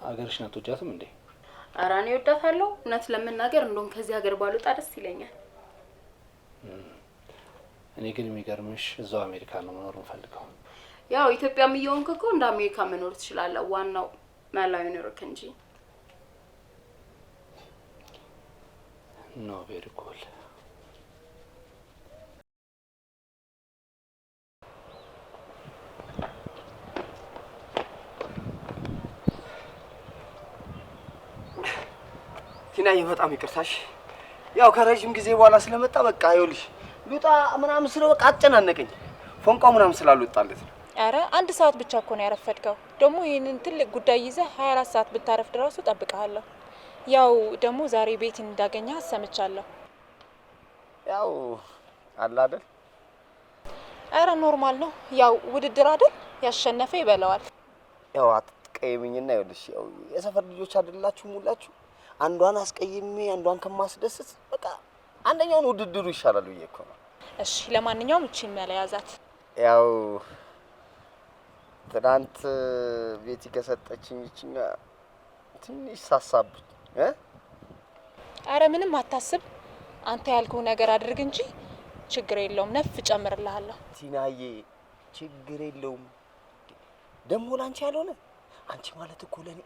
ሀገርሽን አትወጃትም እንዴ? ኧረ እኔ እወዳታለሁ። እውነት ለመናገር እንደውም ከዚህ ሀገር ባልወጣ ደስ ይለኛል። እኔ ግን የሚገርምሽ እዛው አሜሪካ ነው መኖር የምፈልገው። ያው ኢትዮጵያም እየሆንክ እኮ እንደ አሜሪካ መኖር ትችላለህ። ዋናው መላው ይኖርክ እንጂ። ኖ ቬሪ ኩል። ቲናዬ በጣም ይቅርታሽ። ያው ከረጅም ጊዜ በኋላ ስለመጣ በቃ ይኸውልሽ ሉጣ ምናምን ስለ በቃ አጨናነቀኝ። ፎንቃው ምናምን ስላልወጣለት ነው። አረ 1 ሰዓት ብቻ እኮ ነው ያረፈድከው። ደግሞ ይሄንን ትልቅ ጉዳይ ይዘህ 24 ሰዓት ብታረፍድ ራሱ እጠብቅሃለሁ። ያው ደግሞ ዛሬ ቤት እንዳገኘህ ሰምቻለሁ። ያው አለ አይደል? አረ ኖርማል ነው። ያው ውድድር አይደል? ያሸነፈ ይበላዋል። ያው አትቀይምኝና ይኸውልሽ ያው የሰፈር ልጆች አይደላችሁ ሙላችሁ አንዷን አስቀይሜ አንዷን ከማስደስት በቃ አንደኛውን ውድድሩ ይሻላል ብዬ እኮ ነው። እሺ ለማንኛውም እቺን መለያዛት። ያው ትናንት ቤቲ ከሰጠችኝ እቺኛ ትንሽ ሳሳብኝ አረ ምንም አታስብ። አንተ ያልከው ነገር አድርግ እንጂ ችግር የለውም። ነፍ ጨምርልሃለሁ። ቲናዬ ችግር የለውም። ደሞ ላንቺ ያልሆነ አንቺ ማለት እኮ ለኔ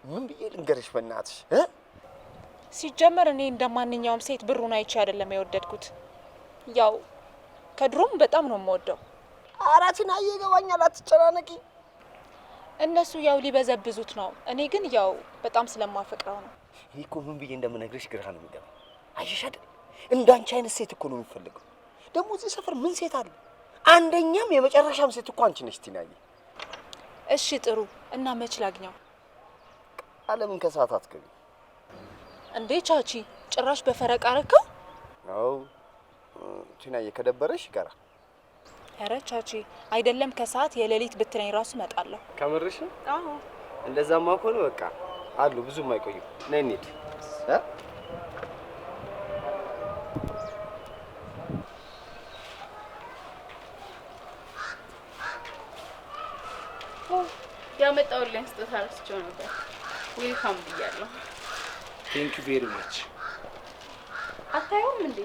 ምን ብዬ ልንገርሽ በእናትሽ? ሲጀመር እኔ እንደማንኛውም ሴት ብሩን አይቼ አይደለም የወደድኩት። ያው ከድሮም በጣም ነው የምወደው። ኧረ ቲናዬ ይገባኛል፣ አትጨናነቂ። እነሱ ያው ሊበዘብዙት ነው። እኔ ግን ያው በጣም ስለማፈቅረው ነው። እኔ እኮ ምን ብዬ እንደምነግርሽ ግራ ነው የሚገባ። አየሽ አይደል እንዳንቺ አይነት ሴት እኮ ነው የሚፈልገው። ደግሞ እዚህ ሰፈር ምን ሴት አለ? አንደኛም የመጨረሻም ሴት እኮ አንቺ ነሽ ቲናዬ። እሺ ጥሩ እና መች ላግኘው? አለምን ከሰዓት አትገቢ እንዴ ቻቺ? ጭራሽ በፈረቃ አረከው? አው ቲናዬ ከደበረሽ ይቀራል። ኧረ ቻቺ አይደለም ከሰዓት የሌሊት ብትለኝ ራሱ እመጣለሁ። ከምርሽ? አዎ እንደዛማ ከሆነ በቃ አሉ ብዙም አይቆዩም። ነይ እንሂድ። ያመጣ ያመጣውልኝ ስጦታ ረስቼው ነበር። ዌልካም ብያለሁ። ቴንክ ዩ ቬሪ ማች። አታየውም እንዴ?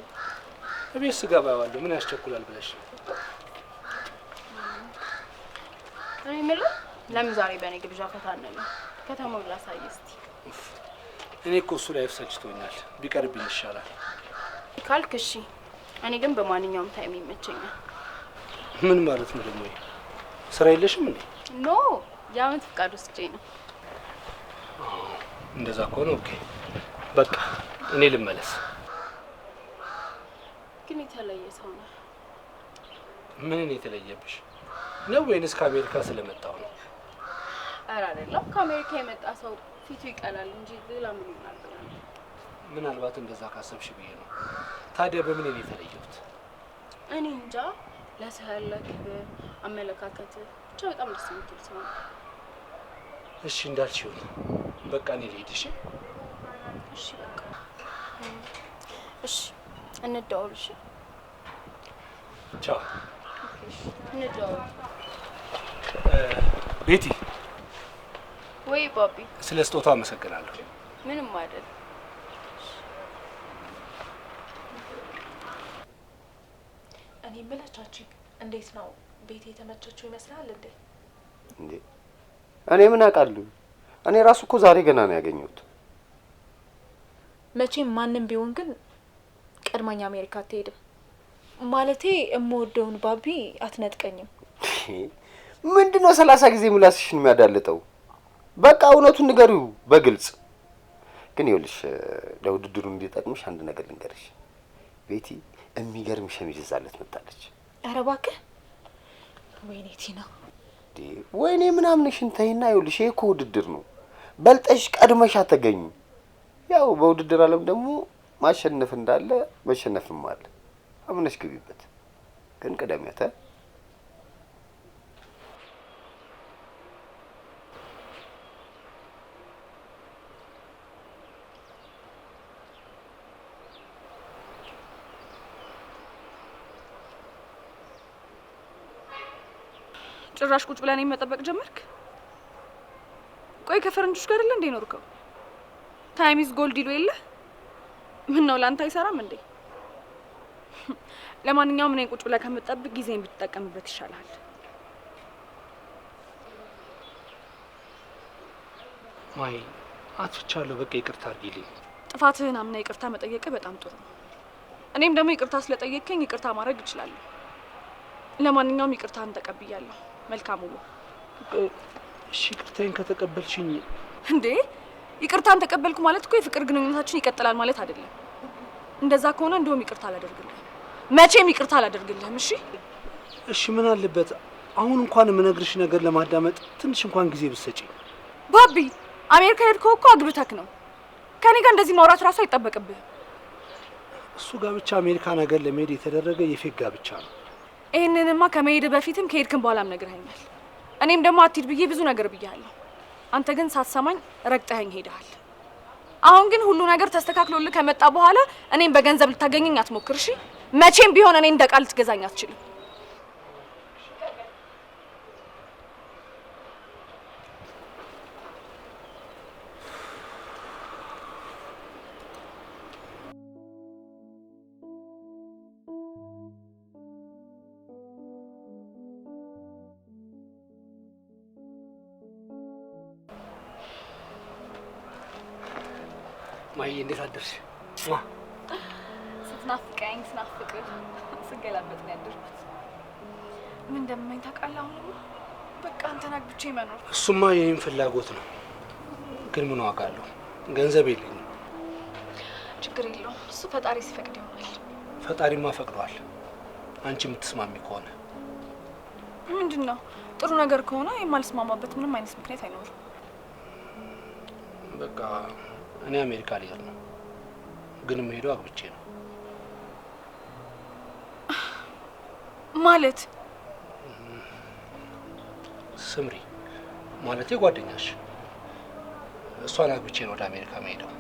እቤት ስገባ ያዋለሁ። ምን ያስቸኩላል ብለሽ? እኔ የምልህ ለምን ዛሬ በእኔ ግብዣ ፈታ አንልም? ከተማው ላሳይ እስቲ። እኔ እኮ እሱ ላይ ፍሰችቶኛል። ቢቀርብኝ ይሻላል ካልክ እሺ። እኔ ግን በማንኛውም ታይም ይመቸኛል። ምን ማለት ነው ደግሞ? ስራ የለሽም እንዴ? ኖ የአመት ፍቃድ ወስጄ ነው። እንደዛ ከሆነ ኦኬ፣ በቃ እኔ ልመለስ። ግን የተለየ ሰው ነው። ምን የተለየብሽ ነው? ወይንስ ከአሜሪካ ስለመጣው ነው? ኧረ አይደለም፣ ከአሜሪካ የመጣ ሰው ፊቱ ይቀላል እንጂ ሌላ ምን ይሆናል? ምናልባት እንደዛ ካሰብሽ ብዬ ነው። ታዲያ በምን ነው የተለየሁት? እኔ እንጃ። ለሰው ያለ ክብር፣ አመለካከት ብቻ በጣም ደስ የምትል ሰው ነው። እሺ እንዳልሽ ይሁን። በቃ እኔ ልሄድ። እሺ እሺ በቃ እሺ፣ እንደዋወል። እሺ ቻው። እሺ እንደዋወል። ቤቲ። ወይ ባቢ። ስለ ስጦታው አመሰግናለሁ። ምንም አይደል። እኔ የምለቻችሁ እንዴት ነው? ቤት የተመቸችው ይመስላል እንዴ? እንዴ እኔ ምን አውቃለሁ? እኔ ራሱ እኮ ዛሬ ገና ነው ያገኘሁት። መቼም ማንም ቢሆን ግን ቀድማኛ አሜሪካ አትሄድም። ማለቴ የምወደውን ባቢ አትነጥቀኝም። ምንድነው 30 ጊዜ ምላስሽን የሚያዳልጠው? በቃ እውነቱን ንገሪው በግልጽ። ግን ይኸውልሽ ለውድድሩ እንዲጠቅምሽ አንድ ነገር ልንገርሽ። ቤቲ የሚገርም ሸሚዝ ይዛለት መጣለች። ኧረ እባክህ። ወይኔ ቲና። ወይኔ ምናምንሽን ተይና፣ ይኸውልሽ ይሄ እኮ ውድድር ነው። በልጠሽ ቀድመሽ አትገኙ። ያው በውድድር ዓለም ደግሞ ማሸነፍ እንዳለ መሸነፍም አለ። አምነሽ ግቢበት። ግን ቅደሚያተ ጭራሽ ቁጭ ብለን መጠበቅ ጀመርክ? ቆይ ከፈረንጆች ጋር አይደል እንዴ ኖርከው? ታይም ኢዝ ጎልድ ይሉ የለ? ምን ነው ላንተ አይሰራም እንዴ? ለማንኛውም እኔ ቁጭ ብለህ ከምትጠብቅ ጊዜን ብትጠቀምበት ይሻላል። ማይ አጥፍቻለሁ፣ በቃ ይቅርታ አድርጊልኝ። ጥፋትህን አምነህ ይቅርታ መጠየቅህ በጣም ጥሩ ነው። እኔም ደግሞ ይቅርታ ስለጠየቅከኝ ይቅርታ ማድረግ እችላለሁ። ለማንኛውም ይቅርታህን ተቀብያለሁ። መልካም ውሎ። እሺ ይቅርታዬን ከተቀበልሽኝ እንዴ? ይቅርታን ተቀበልኩ ማለት እኮ የፍቅር ግንኙነታችን ይቀጥላል ማለት አይደለም። እንደዛ ከሆነ እንደውም ይቅርታ አላደርግልህም። መቼም ይቅርታ አላደርግልህም። እሺ እሺ፣ ምን አለበት አሁን እንኳን የምነግርሽ ነገር ለማዳመጥ ትንሽ እንኳን ጊዜ ብትሰጪ። ባቢ፣ አሜሪካ ሄድከው እኮ አግብተክ ነው። ከኔ ጋር እንደዚህ ማውራት ራሱ አይጠበቅብህም። እሱ ጋብቻ አሜሪካ ነገር ለመሄድ የተደረገ የፌክ ጋብቻ ነው። ይሄንንማ ከመሄድ በፊትም ከሄድክም በኋላም ነግረኸኛል። እኔም ደግሞ አትሂድ ብዬ ብዙ ነገር ብያለሁ። አንተ ግን ሳትሰማኝ ረግጠኸኝ ሄደሃል። አሁን ግን ሁሉ ነገር ተስተካክሎልህ ከመጣ በኋላ እኔም በገንዘብ ልታገኘኝ አትሞክር። እሺ? መቼም ቢሆን እኔ እንደ ቃል ልትገዛኝ አትችልም። ማይ እንዴት አደርሽ? ስትናፍቀኝ ስናፍቅ ስገላበጥ ነው ያደርኩት። ምን እንደምመኝ ታውቃለህ? አሁን በቃ አንተን አግብቼ መኖር። እሱማ የኔም ፍላጎት ነው፣ ግን ምን ዋጋ አለው? ገንዘብ የለኝም። ችግር የለውም፣ እሱ ፈጣሪ ሲፈቅድ ይሆናል። ፈጣሪማ ፈቅዷል፣ አንቺ የምትስማሚ ከሆነ። ምንድን ነው? ጥሩ ነገር ከሆነ የማልስማማበት ምንም አይነት ምክንያት አይኖርም። በቃ እኔ አሜሪካ ልሄድ ነው፣ ግን የምሄደው አግብቼ ነው። ማለት ስምሪ ማለቴ ጓደኛሽ፣ እሷን አግብቼ ነው ወደ አሜሪካ መሄደው።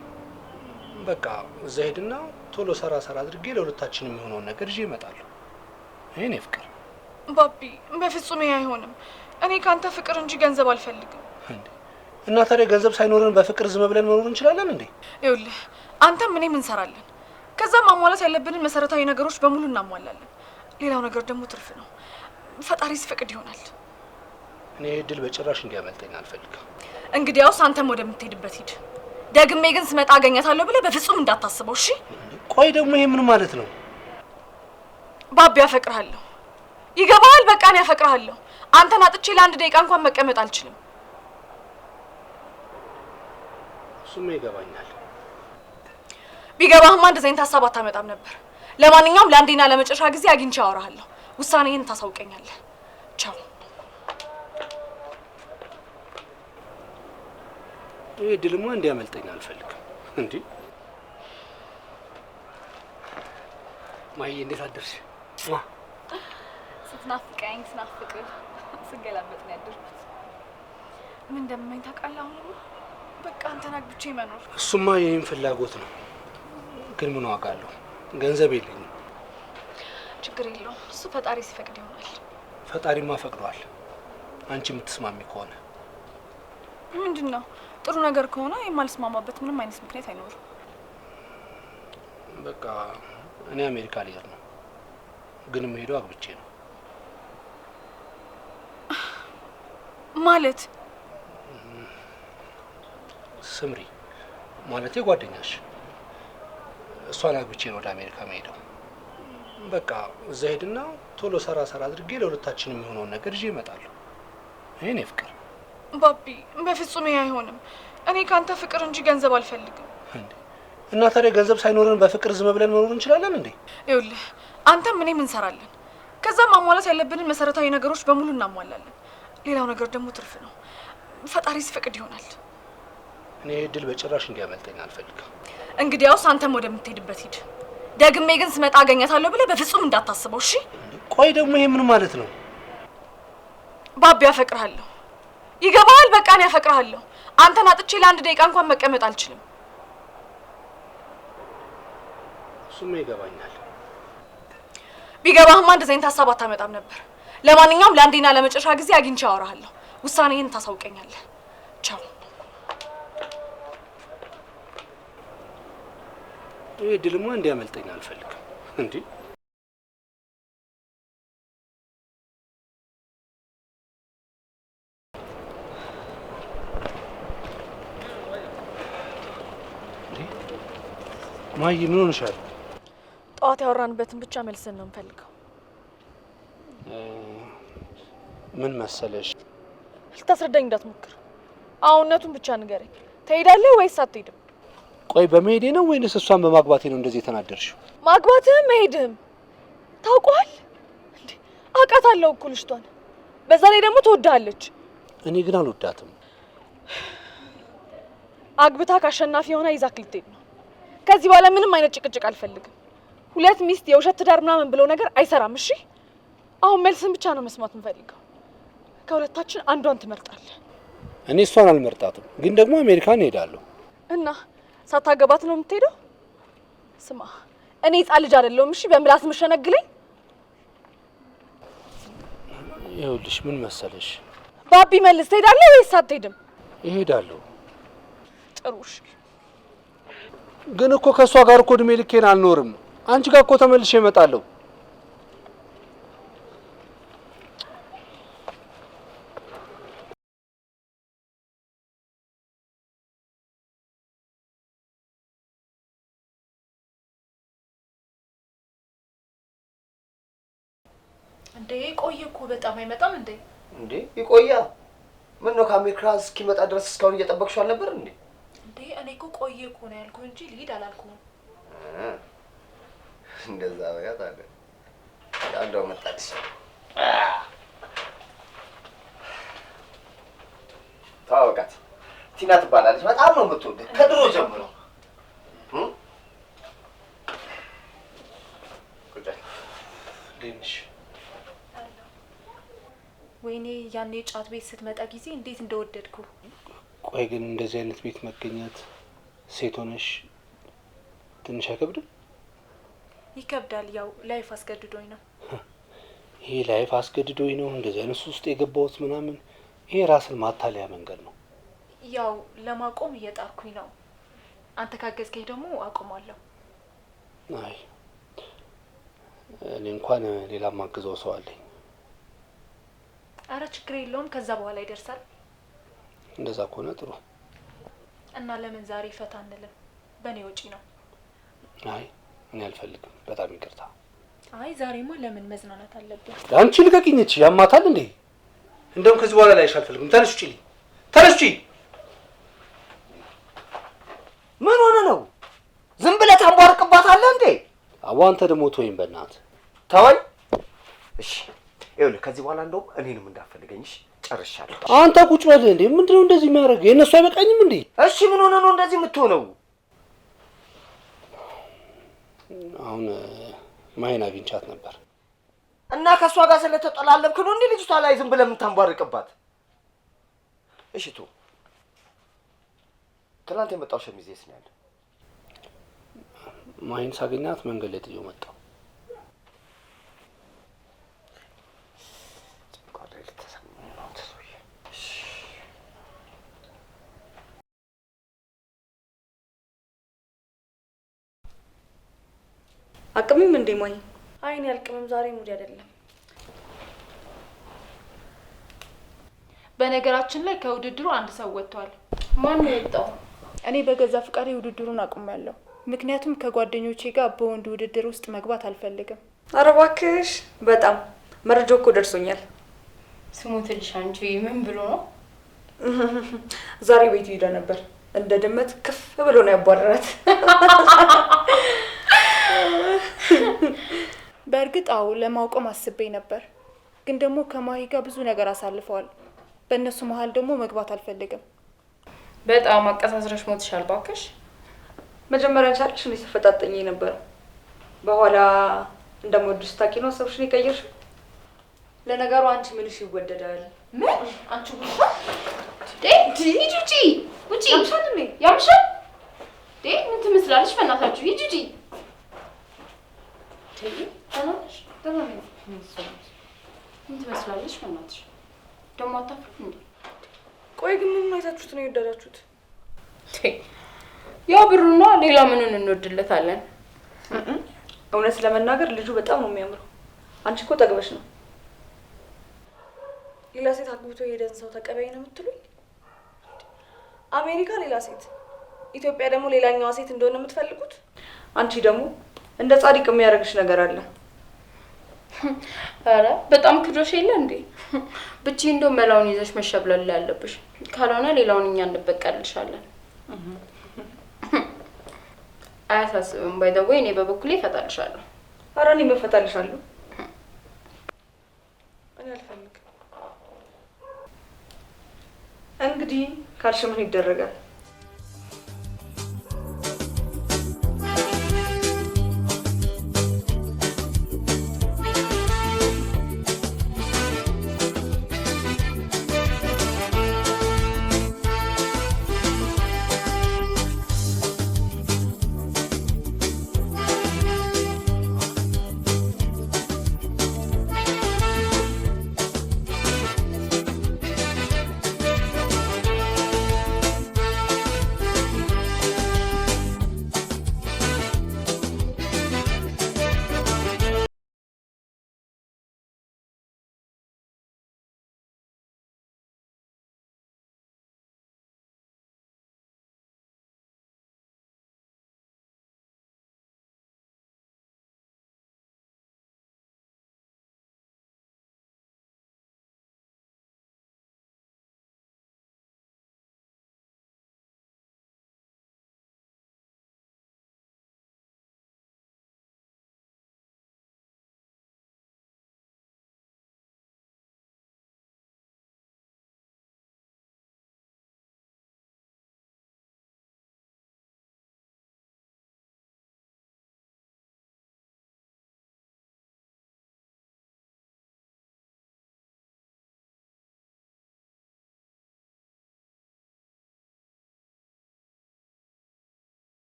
በቃ እዛ ሄድና ቶሎ ሰራ አድርጌ ለሁለታችን የሚሆነውን ነገር ይዤ እመጣለሁ። ይሄኔ ፍቅር። ባቢ፣ በፍጹም ይሄ አይሆንም። እኔ ካንተ ፍቅር እንጂ ገንዘብ አልፈልግም። እንዴ እና ታዲያ ገንዘብ ሳይኖረን በፍቅር ዝም ብለን መኖር እንችላለን እንዴ? ይኸውልህ አንተም እኔም እንሰራለን። ከዛም ማሟላት ያለብንን መሰረታዊ ነገሮች በሙሉ እናሟላለን። ሌላው ነገር ደግሞ ትርፍ ነው። ፈጣሪ ሲፈቅድ ይሆናል። እኔ እድል በጭራሽ እንዲያመልጠኝ አልፈልግም። እንግዲያውስ አንተም ወደምትሄድበት ሂድ። ደግሜ ግን ስመጣ አገኛታለሁ ብለህ በፍጹም እንዳታስበው እሺ? ቆይ ደግሞ ይሄ ምን ማለት ነው? ባቢ ያፈቅርሃለሁ። ይገባሃል? በቃ እኔ ያፈቅርሃለሁ። አንተን አጥቼ ለአንድ ደቂቃ እንኳን መቀመጥ አልችልም። እሱማ ይገባኛል። ቢገባህማ እንደዚህ አይነት ሀሳብ አታመጣም ነበር። ለማንኛውም ለአንዴና ለመጨረሻ ጊዜ አግኝቼ አወራሃለሁ። ውሳኔህን ታሳውቀኛለህ። ቻው። ይሄ ድልማ እንዲያመልጠኝ አልፈልግም። እንዴ ማዬ እንዴት አደርሽ? ስትናፍቀኝ ስናፍቅ ስገላበጥ ነው ያደርኩት። ምን እንደምመኝ ታውቃለህ? አሁን በቃ አንተን አግብቼ መኖር። እሱማ የኔም ፍላጎት ነው፣ ግን ምን ዋጋ አለው? ገንዘብ የለኝም። ችግር የለውም፣ እሱ ፈጣሪ ሲፈቅድ ይሆናል። ፈጣሪማ ፈቅዷል፣ አንቺ የምትስማሚ ከሆነ። ምንድን ነው? ጥሩ ነገር ከሆነ የማልስማማበት ምንም አይነት ምክንያት አይኖርም። በቃ እኔ አሜሪካ ልሄድ ነው፣ ግን የምሄደው አግብቼ ነው። ማለት ስምሪ ማለት ጓደኛሽ፣ እሷን አግብቼ ነው ወደ አሜሪካ መሄደው። በቃ እዛ ሄድና ቶሎ ሰራ አድርጌ ለሁለታችን የሚሆነውን ነገር ይዤ እመጣለሁ። ይሄኔ ፍቅር። ባቢ በፍጹም ይሄ አይሆንም። እኔ ካንተ ፍቅር እንጂ ገንዘብ አልፈልግም። እንዴ እና ታዲያ ገንዘብ ሳይኖረን በፍቅር ዝም ብለን መኖር እንችላለን እንዴ? ይኸውልህ አንተም እኔም እንሰራለን። ከዛም ማሟላት ያለብንን መሰረታዊ ነገሮች በሙሉ እናሟላለን። ሌላው ነገር ደግሞ ትርፍ ነው። ፈጣሪ ሲፈቅድ ይሆናል። እኔ እድል በጭራሽ እንዲያመልጠኝ አልፈልግም። እንግዲያውስ አንተም ወደምትሄድበት ሂድ። ደግሜ ግን ስመጣ አገኛታለሁ ብለህ በፍጹም እንዳታስበው እሺ? ቆይ ደግሞ ይሄ ምን ማለት ነው? ባቢ ያፈቅርሃለሁ። ይገባሃል? በቃ እኔ ያፈቅርሃለሁ። አንተን አጥቼ ለአንድ ደቂቃ እንኳን መቀመጥ አልችልም። እሱማ ይገባኛል። ቢገባህማ እንደዚህ አይነት ሀሳብ አታመጣም ነበር። ለማንኛውም ለአንዴና ለመጨረሻ ጊዜ አግኝቼ አወራሃለሁ። ውሳኔህን ታሳውቀኛለህ። ቻው። ይሄ ድልማ እንዲያመልጠኝ አልፈልግም። እንዴ ማይ ምን ሆነሻል? ጠዋት ያወራንበትን ብቻ መልሰን ነው የምፈልገው። ምን መሰለሽ? ልታስረዳኝ እንዳትሞክር። አሁንነቱን ብቻ ንገረኝ። ትሄዳለህ ወይስ አትሄድም? ቆይ በመሄዴ ነው ወይንስ እሷን በማግባቴ ነው እንደዚህ የተናደርሽው? ማግባትህም መሄድህም ታውቀዋል እንዴ? አውቃታለሁ እኮ ልጅቷን። በዛ ላይ ደግሞ ትወድሃለች። እኔ ግን አልወዳትም። አግብታ ካሸናፊ የሆነ ይዛክ ልትሄድ ነው። ከዚህ በኋላ ምንም አይነት ጭቅጭቅ አልፈልግም። ሁለት ሚስት የውሸት ትዳር ምናምን ብለው ነገር አይሰራም። እሺ አሁን መልስን ብቻ ነው መስማት የምፈልገው። ከሁለታችን አንዷን ትመርጣለህ? እኔ እሷን አልመርጣትም፣ ግን ደግሞ አሜሪካን እሄዳለሁ። እና ሳታገባት ነው የምትሄደው? ስማ እኔ ሕፃን ልጅ አይደለሁም። እሺ በምላስ ምሸነግለኝ። ይኸውልሽ ምን መሰለሽ ባቢ መልስ፣ ትሄዳለህ ወይስ አትሄድም? እሄዳለሁ። ጥሩ እሺ። ግን እኮ ከእሷ ጋር እኮ እድሜ ልኬን አልኖርም። አንቺ ጋር እኮ ተመልሼ እመጣለሁ። እንዴ ቆየ እኮ በጣም አይመጣም እንዴ? እንዴ ይቆያ። ምን ነው ከአሜሪካ እስኪመጣ ድረስ እስካሁን እየጠበቅሽው አልነበር እንዴ? እንዴ እኔ እኮ ቆየ እኮ ነው ያልኩህ እንጂ ልሂድ አላልኩም። እንደዛ በያት አለ። ያንደው መጣች። ታወቃት። ቲና ትባላለች። በጣም ነው የምትወደው ከድሮ ጀምሮ። ሌንሽ ወይኔ ያኔ ጫት ቤት ስትመጣ ጊዜ እንዴት እንደወደድኩ። ቆይ ግን እንደዚህ አይነት ቤት መገኘት ሴት ሆነሽ ትንሽ አይከብድም? ይከብዳል። ያው ላይፍ አስገድዶኝ ነው። ይሄ ላይፍ አስገድዶኝ ነው እንደዚህ አይነት ውስጥ የገባሁት ምናምን። ይሄ ራስን ማታለያ መንገድ ነው። ያው ለማቆም እየጣርኩኝ ነው። አንተ ካገዝከኝ ደግሞ አቆማለሁ። አይ እኔ እንኳን ሌላ ማግዘው ሰው አለኝ። አረ ችግር የለውም፣ ከዛ በኋላ ይደርሳል። እንደዛ ከሆነ ጥሩ። እና ለምን ዛሬ ፈታ አንልም? በእኔ ወጪ ነው። አይ እኔ አልፈልግም፣ በጣም ይቅርታ። አይ ዛሬማ ለምን መዝናናት አለብን? አንቺ ልቀቂኝ፣ እቺ ያማታል እንዴ? እንደውም ከዚህ በኋላ ላይሽ አልፈልግም። ተነስ ውጪ፣ ተነስ ውጪ። ምን ሆነ ነው? ዝም ብለህ ታንቧርቅባታለህ እንዴ? አዎ አንተ ደግሞ ተወኝ በእናትህ። ተወኝ። እሺ ይኸውልህ፣ ከዚህ በኋላ እንደውም እኔንም እንዳፈልገኝ። እሺ ጨርሻለሁ። አንተ ቁጭ በል እንዴ። ምንድነው እንደዚህ የሚያደርግ? የእነሱ አይበቃኝም እንዴ? እሺ ምን ሆነ ነው እንደዚህ የምትሆነው? አሁን ማይን አግኝቻት ነበር እና ከሷ ጋር ስለተጠላለብክ ነው እንዴ ልጅቷ ላይ ዝም ብለህ የምታንቧርቅባት? እሺ ቶ ትናንት የመጣው ሸሚዝ የት ነው ያለው? ማይን ሳገኛት መንገድ ላይ ጥዬው መጣሁ። አቅምም እንዴ ማይ? አይኔ አልቅምም፣ ዛሬ ሙዲ አይደለም። በነገራችን ላይ ከውድድሩ አንድ ሰው ወጥቷል። ማን ነው የወጣው? እኔ በገዛ ፍቃዴ ውድድሩን አቁሜያለሁ። ምክንያቱም ከጓደኞቼ ጋር በወንድ ውድድር ውስጥ መግባት አልፈልግም። ኧረ እባክሽ፣ በጣም መረጃው እኮ ደርሶኛል። ስሙ ትልሽ አንቺ ምን ብሎ ነው? ዛሬ ቤቱ ሄዳ ነበር። እንደ ድመት ክፍ ብሎ ነው ያባረራት። በእርግጥ አዎ ለማውቀም አስቤ ነበር፣ ግን ደግሞ ከማሂ ጋር ብዙ ነገር አሳልፈዋል። በእነሱ መሀል ደግሞ መግባት አልፈልግም። በጣም አቀሳስረሽ ሞትሻል ባክሽ። መጀመሪያ ቻልሽ እንዴ ተፈጣጠኝ ነበር። በኋላ እንደምወድሽ ታውቂ ነው ሰብሽን የቀየርሽው። ለነገሩ አንቺ ምንሽ ይወደዳል? ምን አንቺ ጉፋ ሂጂ ውጪ ውጪ። ያምሻል እንዴ? ያምሻል እንዴ? ምን ትመስላለሽ? በእናታችሁ ሂጂ ውጪ። ተናሽ ተናሽ ምን ትመስላለሽ? በእናትሽ ደግሞ አታፍሪም እንዴ? ቆይ ግን ምን አይታችሁት ነው የወደዳችሁት? ያው ብሩና ሌላ ምንን እንወድለታለን? እውነት ለመናገር ልጁ በጣም ነው የሚያምረው። አንቺ እኮ ጠግበሽ ነው። ሌላ ሴት አግብቶ የሄደን ሰው ተቀበይ ነው የምትሉኝ? አሜሪካ ሌላ ሴት፣ ኢትዮጵያ ደግሞ ሌላኛዋ ሴት እንደሆነ የምትፈልጉት? አንቺ ደግሞ እንደ ጻድቅ የሚያደርግሽ ነገር አለ። አረ በጣም ክዶሽ የለ እንዴ? ብቻ እንደው መላውን ይዘሽ መሸብለል ያለብሽ፣ ካልሆነ ሌላውን እኛ እንበቀልሻለን። አያሳስብም። ባይ ዘ ወይ እኔ በበኩሌ እፈታልሻለሁ። አረ እኔ እፈታልሻለሁ። እኔ አልፈልግም። እንግዲህ ካልሽ ምን ይደረጋል?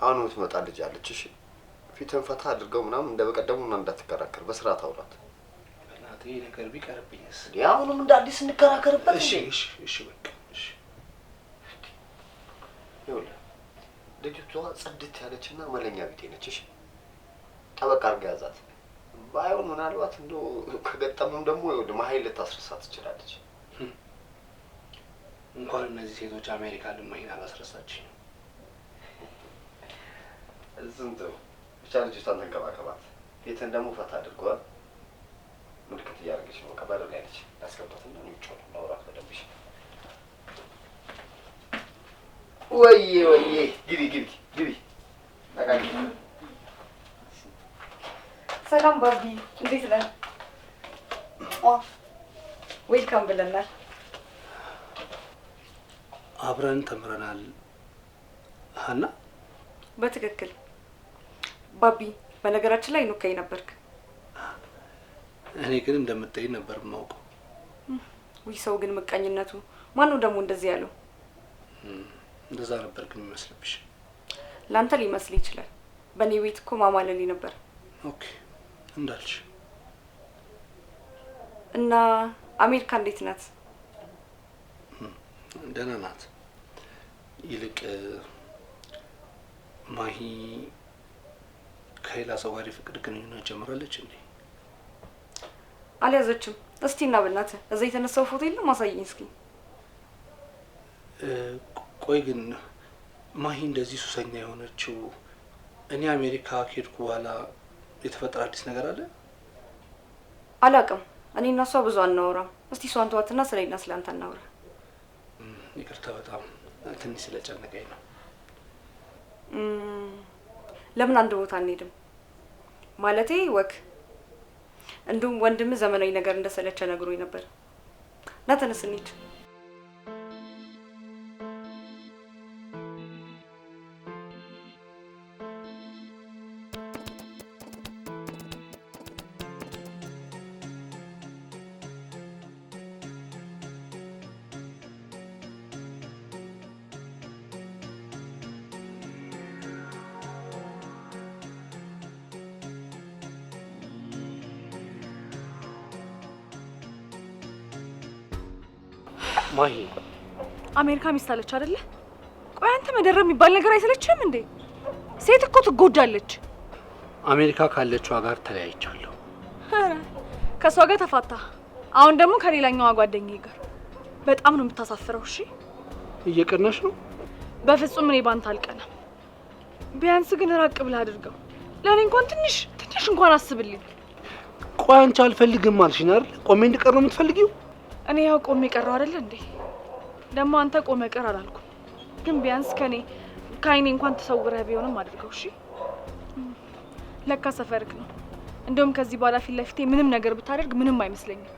አሁን የምትመጣ ልጅ አለች። እሺ ፊትን ፈታ አድርገው ምናምን እንደ በቀደሙ እና እንዳትከራከር በስርዓት አውራት። በእናቴ ነገር ቢቀርብኝስ? አሁንም እንደ አዲስ እንከራከርበት። እሺ እሺ እሺ በቃ እሺ። ይኸውልህ ልጅቷ ጽድት ያለችና መለኛ ቢጤ ነች። እሺ ጠበቅ አድርገህ ያዛት። ባይሆን ምናልባት እንደው ከገጠምም ደግሞ ይኸውልህ መሀይል ልታስረሳ ትችላለች። እንኳን እነዚህ ሴቶች አሜሪካ ልማይን አላስረሳችኝ። ዝም ተው ብቻ ልጅቷን ተንከባከባት። ፊትን ደግሞ ፈታ አድርገዋል። ምልክት እያደረገች ነው። ቀበር ላይ ነች። ያስገባትና ነው ይጮህ ማውራት በደንብሽ። ወይዬ ወይዬ ግቢ ግቢ ግቢ። ታቃቂ ሰላም ባቢ፣ እንዴት ነህ? ዌልካም ብለናል። አብረን ተምረናል ሀና። በትክክል ባቢ። በነገራችን ላይ ኑካይ ነበርክ። እኔ ግን እንደምትጠይኝ ነበር የማውቀው። ውይ ሰው ግን ምቀኝነቱ። ማነው ደግሞ እንደዚህ ያለው? እንደዛ ነበር ግን የሚመስልብሽ? ላንተ ሊመስል ይችላል። በእኔ ቤት እኮ ማማለል ነበር። ኦኬ እንዳልሽ። እና አሜሪካ እንዴት ናት? ደህና ናት። ይልቅ ማሂ ከሌላ ሰው ጋር የፍቅር ግንኙነት ጀምራለች እንዴ? አልያዘችም። እስቲ እና በእናትህ እዛ የተነሳው ፎቶ የለም? ማሳየኝ እስኪ። ቆይ ግን ማሂ እንደዚህ ሱሰኛ የሆነችው እኔ አሜሪካ ከሄድኩ በኋላ የተፈጠረ አዲስ ነገር አለ? አላውቅም። እኔ እና እሷ ብዙ አናወራም። እስቲ እሷን ተዋትና ስለኔና ስለአንተ እናውራ። ይቅርታ በጣም ትንሽ ስለጨነቀኝ ነው። ለምን አንድ ቦታ አንሄድም? ማለቴ ወክ እንዲሁም ወንድም ዘመናዊ ነገር እንደሰለቸ ነግሮኝ ነበር። ና ተነስ እንሂድ። ማሂ አሜሪካ ሚስት አለች አይደለ? ቆይ አንተ መደረብ የሚባል ነገር አይሰለችህም እንዴ? ሴት እኮ ትጎዳለች። አሜሪካ ካለችው ጋር ተለያይቻለሁ። ኧረ ከሷ ጋር ተፋታ። አሁን ደግሞ ከሌላኛዋ ጓደኛዬ ጋር። በጣም ነው የምታሳፍረው። እሺ እየቀናሽ ነው? በፍጹም እኔ ባንተ አልቀናም። ቢያንስ ግን ራቅ ብለህ አድርገው። ለእኔ እንኳን ትንሽ እንኳን አስብልኝ። ቆይ አንቺ አልፈልግም አልሽኝ አይደል? ቆሜ እንድቀር ነው የምትፈልጊው? እኔ ያው ቆሜ ቀረው አይደል እንዴ? ደግሞ አንተ ቆመ ቀር አላልኩም። ግን ቢያንስ ከአይኔ እንኳን ተሰውረህ ቢሆንም አድርገው። እሺ ለካ ሰፈርክ ነው። እንደውም ከዚህ በኋላ ፊት ለፊቴ ምንም ነገር ብታደርግ ምንም አይመስለኝም።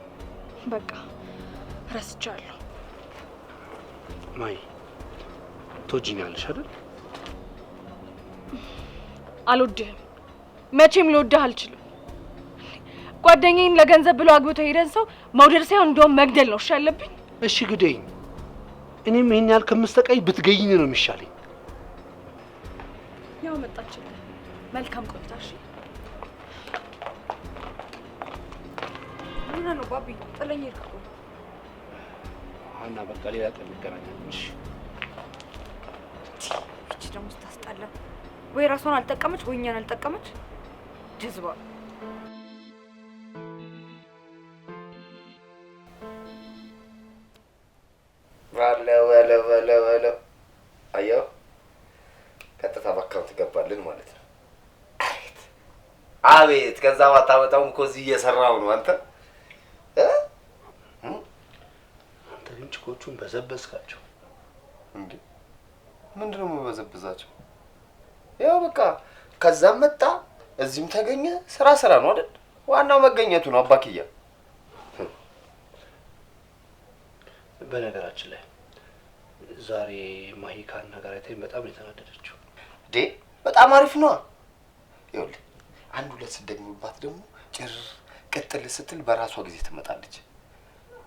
በቃ ረስቻለሁ። ማይ ትወጂኛለሽ አይደል? አልወድህም። መቼም ልወድህ አልችልም። ጓደኛዬን ለገንዘብ ብሎ አግብቶ ሄደን ሰው መውደድ ሳይሆን እንደውም መግደል ነው እሺ ያለብኝ። እሺ ግደኝ። እኔም ይሄን ያህል ከምስተቀይ ብትገይኝ ነው የሚሻለኝ። ያው መጣችልህ። መልካም ቆይታ። እሺ ምን ነው ባቢ? ጥለኝ ሄድክ እኮ። ሀና በቃ ሌላ ቀን እንገናኛለን። እሺ እቺ ደግሞ ስታስጠላ። ወይ ራሷን አልጠቀመች ወይ እኛን አልጠቀመች። ጀዝባ ወለ አየው፣ ቀጥታ በአካውንት ገባልን ማለት ነው። አቤት ከዛ ባታመጣውም እኮ እዚህ እየሰራው ነው። አንተ ግን ችኮቹን በዘበዝካቸው እንዴ? ምንድነው የምበዘብዛቸው? ያው በቃ ከዛም መጣ እዚህም ተገኘ። ስራ ነው አይደል? ዋናው መገኘቱ ነው። አባክያ በነገራችን ላይ ዛሬ ማሂ ካናገራተኝ በጣም የተናደደችው። በጣም አሪፍ ነው። ይኸውልህ አንድ ሁለት ስደግምባት ደግሞ ጭር ቅጥል ስትል በራሷ ጊዜ ትመጣለች።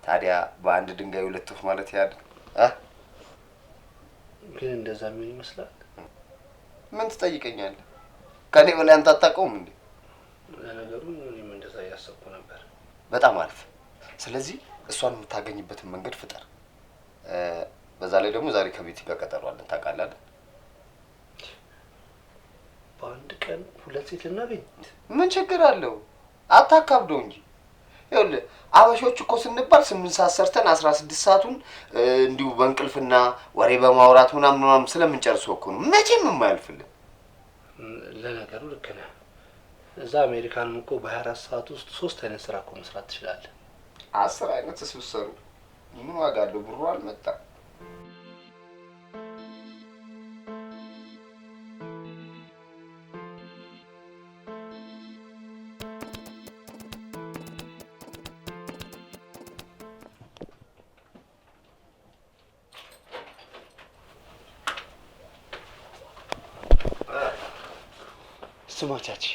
ታዲያ በአንድ ድንጋይ ሁለት ወፍ ማለት ያድ ግን እንደዛ ምን ይመስላል? ምን ትጠይቀኛለህ? ከኔ በላይ አንተ አታውቀውም እንዴ? ለነገሩ እኔም እንደዛ እያሰብኩ ነበር። በጣም አሪፍ። ስለዚህ እሷን የምታገኝበትን መንገድ ፍጠር። በዛ ላይ ደግሞ ዛሬ ከቤት ጋር ቀጠሮ አለን ታውቃለህ። በአንድ ቀን 2 ሴት ልናገኝ ምን ችግር አለው? አታካብደው እንጂ። ይኸውልህ አበሾች እኮ ስንባል 8 ሰዓት ሰርተን 16 ሰዓቱን እንዲሁ በእንቅልፍና ወሬ በማውራት ምናምን ስለምንጨርሰው እኮ ነው መቼም የማያልፍልን። ለነገሩ ልክ ነህ። እዛ አሜሪካንም እኮ በ24 ሰዓት ውስጥ 3 አይነት ስራ እኮ መስራት ትችላለህ። 10 አይነት ስብሰሩ ምን ዋጋ አለው? ብሩ አልመጣም። ስማቻች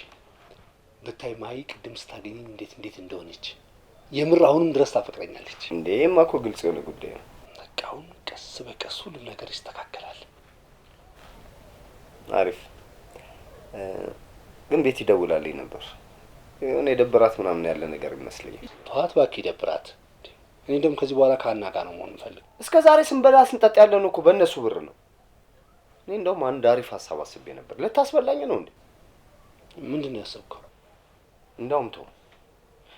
ብታይ ማይ ቅድም ስታገኘኝ እንዴት እንደሆነች የምር አሁንም ድረስ ታፈቅረኛለች። እንዴማ እኮ ግልጽ የሆነ ጉዳይ ነው። በቃ አሁን ቀስ በቀስ ሁሉም ነገር ይስተካከላል። አሪፍ። ግን ቤት ይደውላልኝ ነበር። የሆነ የደበራት ምናምን ያለ ነገር ይመስለኛል። ተዋት እባክህ ይደብራት። እኔ ደግሞ ከዚህ በኋላ ከአና ጋር ነው መሆን የምፈልግ። እስከ ዛሬ ስንበላ ስንጠጣ ያለን እኮ በእነሱ ብር ነው። እኔ እንደውም አንድ አሪፍ ሀሳብ አስቤ ነበር። ልታስበላኝ ነው እንዴ? ምንድን ነው ያሰብከው? እንዳውም ተው።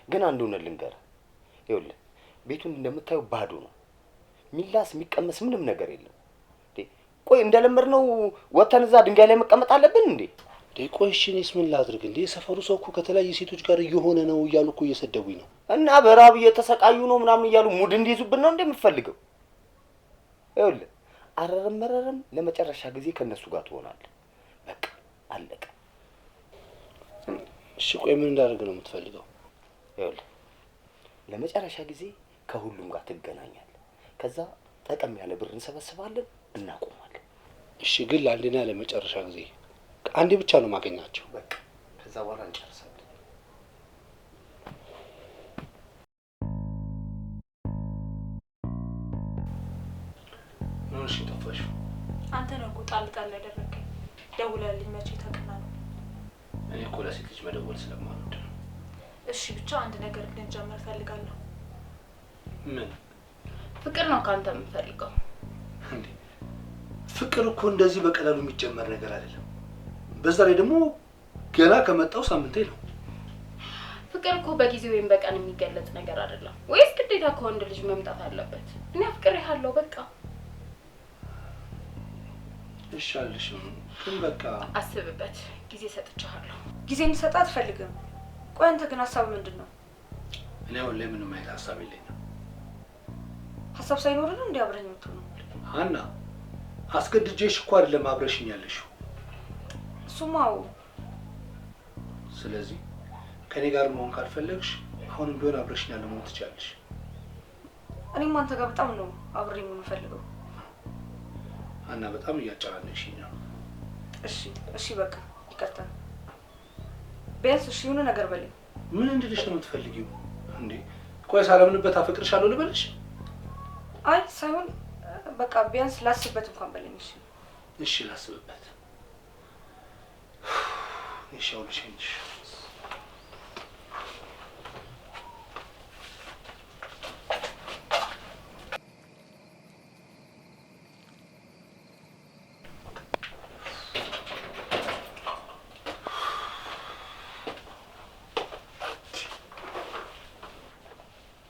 ግን አንድ እውነት ልንገርህ። ይኸውልህ ቤቱን እንደምታየው ባዶ ነው። ሚላስ የሚቀመስ ምንም ነገር የለም። ቆይ እንደለመድነው ወተን እዛ ድንጋይ ላይ መቀመጥ አለብን እንዴ? ቆይ እሺ እኔስ ምን ላድርግ እንዴ? የሰፈሩ ሰው እኮ ከተለያዩ ሴቶች ጋር እየሆነ ነው እያሉ እኮ እየሰደቡኝ ነው። እና በራብ እየተሰቃዩ ነው ምናምን እያሉ ሙድ እንዲይዙብን ነው እንደምፈልገው። ይኸውልህ አረረም መረረም ለመጨረሻ ጊዜ ከነሱ ጋር ትሆናለህ። በቃ አለቀ። እሺ ቆይ ምን እንዳደርግ ነው የምትፈልገው? ይኸውልህ ለመጨረሻ ጊዜ ከሁሉም ጋር ትገናኛለህ። ከዛ ጠቀም ያለ ብር እንሰበስባለን፣ እናቆማለን። እሺ ግን ለአንዴና ለመጨረሻ ጊዜ አንዴ ብቻ ነው ማገኛቸው። በቃ ከዛ በኋላ እንጨርሳለን። ምን እሺ ጠፋሽ? አንተ ነው እኮ ጣል ጣል ያደረገኝ። ደውለልኝ መቼ ተቀና ነው? እኔ እኮ ለሴት ልጅ መደወል ስለማልወድ ነው። እሺ ብቻ አንድ ነገር ልንጀምር ፈልጋለሁ። ምን? ፍቅር ነው ካንተ የምፈልገው። እንዴ ፍቅር እኮ እንደዚህ በቀላሉ የሚጀመር ነገር አይደለም። በዛ ላይ ደግሞ ገና ከመጣው ሳምንቴ ነው። ፍቅር እኮ በጊዜ ወይም በቀን የሚገለጽ ነገር አይደለም። ወይስ ግዴታ ከወንድ ልጅ መምጣት አለበት? እኔ አፍቅሬሃለሁ በቃ። እሺ አልሽም፣ ግን በቃ አስብበት። ጊዜ ሰጥቻለሁ። ጊዜ እንድሰጥ አትፈልግም? ቆይ አንተ ግን ሀሳብ ምንድን ነው? እኔ አሁን ላይ ምንም አይነት ሀሳብ የለኝም። ሀሳብ ሳይኖር ነው እንዲ አብረኝ የምትሆነው? ሀና አስገድጄሽ እኮ አይደለም አብረሽኝ ያለሽው። እሱማው። ስለዚህ ከኔ ጋር መሆን ካልፈለግሽ አሁንም ቢሆን አብረሽኝ ያለ መሆን ትችላለሽ። እኔም አንተ ጋር በጣም ነው አብሬ የምፈልገው። ሀና በጣም እያጨናነቅሽኝ ነው። እሺ በቃ ይቅርታ። ቢያንስ እሺ የሆነ ነገር በለኝ። ምን እንድልሽ ነው የምትፈልጊው እንዴ? ቆይ ሳላምንበት አፈቅርሻለሁ ልበልሽ? አይ ሳይሆን በቃ ቢያንስ ላስብበት እንኳን በለኝ። እሺ ላስብበት። እሺ አውልሽኝሽ።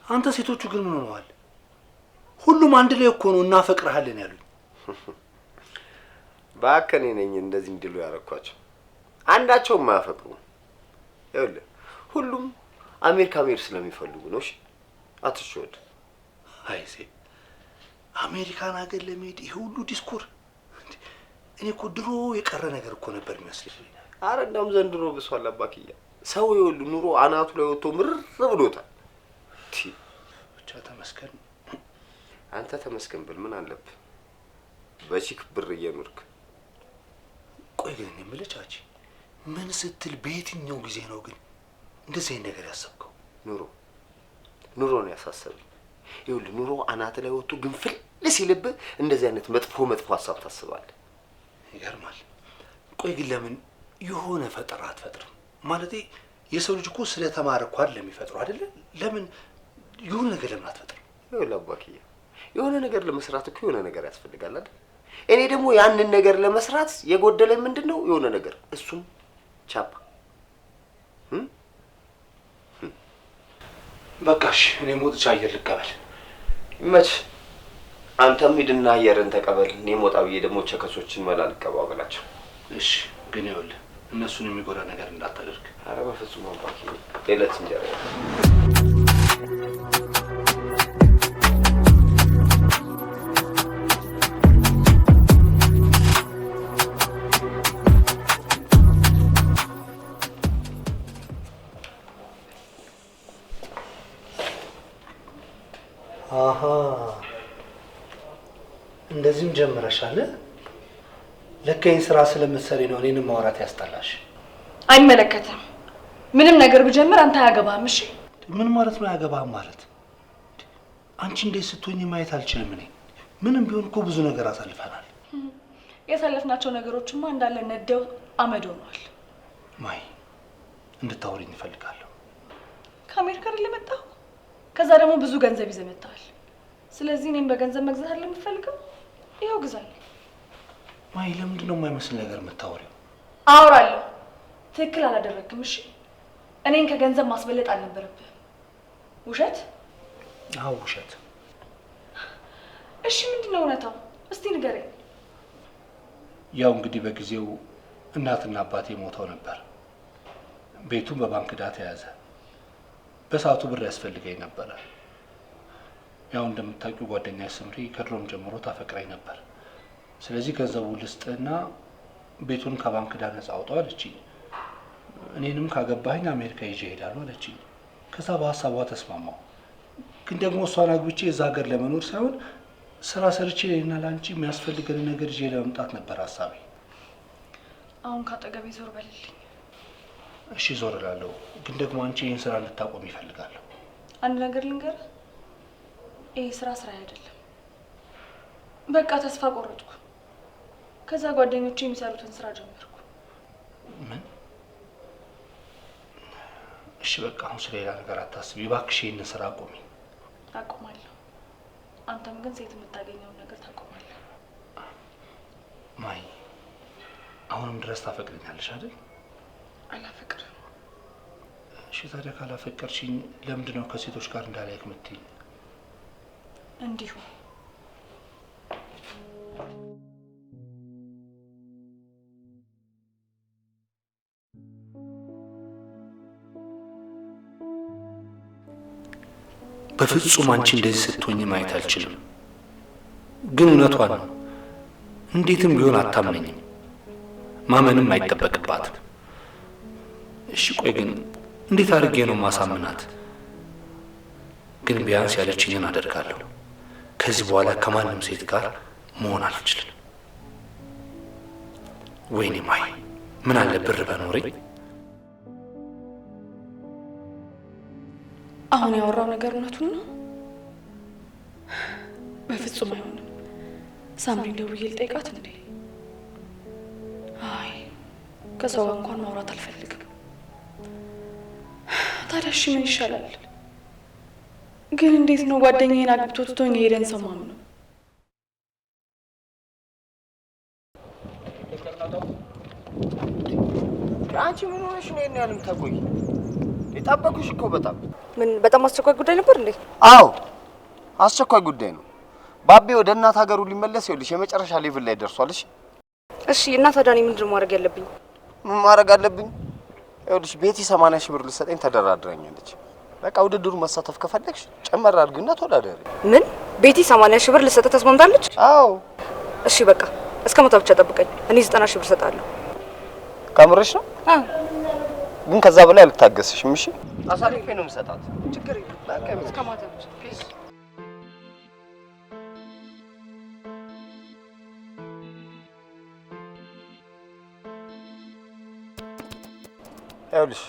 አንተ ሴቶቹ ግን ምን ሆነዋል? ሁሉም አንድ ላይ እኮ ነው እናፈቅርሃለን ያሉኝ። ባከኔ ነኝ እንደዚህ እንዲሉ ያረኳቸው። አንዳቸውም አያፈቅሩም። ይኸውልህ ሁሉም አሜሪካ መሄድ ስለሚፈልጉ ነው። እሺ አትሾድ። አይሴ አሜሪካን ሀገር ለመሄድ ይሄ ሁሉ ዲስኩር? እኔ እኮ ድሮ የቀረ ነገር እኮ ነበር የሚመስለኝ። አረ እንደውም ዘንድሮ ብሷል አባክያ። ሰው ይኸውልህ ኑሮ አናቱ ላይ ወጥቶ ምርር ብሎታል። ብቻ ተመስገን። አንተ ተመስገን ብል ምን አለብህ? በቺክ ብር እየኖርክ። ቆይ ግን የምልህ ቻቺ፣ ምን ስትል በየትኛው ጊዜ ነው ግን እንደዚህ አይነት ነገር ያሰብከው? ኑሮ ነው ያሳሰበኝ። ይኸውልህ ኑሮ አናት ላይ ወጥቶ ግንፍል ሲልብህ እንደዚህ አይነት መጥፎ ሀሳብ ታስባለህ። ይገርማል። ቆይ ግን ለምን የሆነ ፈጠራ አትፈጥርም? ማለቴ የሰው ልጅ እኮ ስለተማረ እኮ አይደለም የሚፈጥሩ አይደለ? ለምን የሆነ ነገር ለምን አትፈጥርም? ይኸውልህ አባክዬ፣ የሆነ ነገር ለመስራት እኮ የሆነ ነገር ያስፈልጋል አይደል? እኔ ደግሞ ያንን ነገር ለመስራት የጎደለኝ ምንድነው? የሆነ ነገር፣ እሱም ቻፓ። በቃሽ፣ እኔ ሞጥቻ አየር ልቀበል። መች አንተም ሂድና አየርን ተቀበል። እኔ ሞጣ ብዬ ደግሞ ቸከሶችን መላ ልቀባበላቸው። እሺ፣ ግን ይኸውልህ እነሱን የሚጎዳ ነገር እንዳታደርግ። ኧረ በፍጹም አባክዬ፣ የዕለት እንጀራ አሃ፣ እንደዚህም ጀምረሻል። ለከኝ ስራ ስለምትሰሪ ነው እኔንም ማውራት ያስጠላሽ። አይመለከትም። ምንም ነገር ብጀምር አንተ አያገባህም። እሺ ምን ማለት ነው አያገባህም ማለት? አንቺ እንዴት ስትሆኚ ማየት አልችልም እኔ? ምንም ቢሆን እኮ ብዙ ነገር አሳልፈናል። ያሳለፍናቸው ነገሮችማ እንዳለ ነደው አመድ ሆኗል። ማይ እንድታወሪኝ እፈልጋለሁ። ከአሜሪካ አይደል የመጣው? ከዛ ደግሞ ብዙ ገንዘብ ይዘህ መጥተሃል። ስለዚህ እኔም በገንዘብ መግዛት አለ የምፈልገው። ይኸው ግዛኝ። ማይ ለምንድን ነው የማይመስል ነገር የምታወሪው? አወራለሁ። ትክክል አላደረግክም። እሺ እኔን ከገንዘብ ማስበለጥ አልነበረብህም። ውሸት? አዎ ውሸት። እሺ ምንድን ነው እውነታው? እስቲ ንገረኝ። ያው እንግዲህ በጊዜው እናትና አባቴ ሞተው ነበር። ቤቱን በባንክ ዕዳ ተያዘ። በሰዓቱ ብር ያስፈልገኝ ነበር። ያው እንደምታውቂው ጓደኛዬ ስምሪ ከድሮም ጀምሮ ታፈቅረኝ ነበር። ስለዚህ ገንዘቡ ልስጥና ቤቱን ከባንክ ዕዳ ነፃ አውጣው አለችኝ። እኔንም ካገባኝ አሜሪካ ይዤ እሄዳለሁ አለችኝ። ከዛ በሀሳቧ ተስማማው። ግን ደግሞ እሷን አግብቼ እዛ ሀገር ለመኖር ሳይሆን ስራ ሰርቼ ለእኔና ለአንቺ የሚያስፈልገን ነገር ይዤ ለመምጣት ነበር ሀሳቤ። አሁን ካጠገቤ ዞር በልልኝ። እሺ ዞር እላለሁ። ግን ደግሞ አንቺ ይህን ስራ እንድታቆም ይፈልጋለሁ። አንድ ነገር ልንገርህ፣ ይሄ ስራ አይደለም። በቃ ተስፋ ቆረጥኩ። ከዛ ጓደኞቼ የሚሰሩትን ስራ ጀመርኩ። ምን? እሺ በቃ አሁን ስለሌላ ነገር አታስቢ እባክሽ። ይህን ስራ አቆሚ። አቆማለሁ። አንተም ግን ሴት የምታገኘውን ነገር ታቆማለህ። ማይ አሁንም ድረስ ታፈቅረኛለሽ አይደል? አላፈቅርም። እሺ ታዲያ ካላፈቀርሽኝ ለምንድን ነው ከሴቶች ጋር እንዳላይክ የምትይኝ? እንዲሁ በፍጹም አንቺ እንደዚህ ስትሆኝ ማየት አልችልም። ግን እውነቷን ነው። እንዴትም ቢሆን አታምነኝም። ማመንም አይጠበቅባትም። እሺ ቆይ ግን እንዴት አድርጌ ነው ማሳምናት? ግን ቢያንስ ያለችኝን አደርጋለሁ። ከዚህ በኋላ ከማንም ሴት ጋር መሆን አልችልም። ወይኔ ማይ ምን አለ ብር በኖረኝ። አሁን ያወራው ነገር እውነቱን ነው? በፍጹም አይሆንም። ሳምሪን ደውዬ ልጠይቃት እንዴ? አይ ከሰው ጋር እንኳን ማውራት አልፈልግም። ታዲያ እሺ ምን ይሻላል? ግን እንዴት ነው ጓደኛዬን አግብቶ ትቶኝ ሄደን ሰማም ነው? አንቺ ምን ሆነሽ ነው ይሄን ያህል የምታቆይ? የጠበኩሽ እኮ በጣም በጣም አስቸኳይ ጉዳይ ነበር እንዴ? አዎ አስቸኳይ ጉዳይ ነው። ባቤ ወደ እናት ሀገሩ ሊመለስ ይኸውልሽ የመጨረሻ ሌቭል ላይ ደርሷል። እሺ እና ታዲያ እኔ ምንድን ነው ማድረግ ያለብኝ? ምን ማድረግ አለብኝ? ይኸውልሽ ቤቲ 80 ሺህ ብር ልትሰጠኝ ተደራድራኛለች። በቃ ውድድሩ መሳተፍ ከፈለግሽ ጨመር አድርግና ተወዳደሪ። ምን? ቤቲ 80 ሺህ ብር ልትሰጥ ተስማምታለች? አዎ እሺ በቃ እስከ መቶ ብቻ ጠብቀኝ። እኔ 90 ሺህ ብር ሰጣለሁ። ከምርሽ ነው? አዎ ግን ከዛ በላይ አልታገስሽም። እሺ አሳልፌ ነው የምሰጣት። ችግር የለም። በቃ እስከ ማታ ብቻ ፕሊዝ። ይኸውልሽ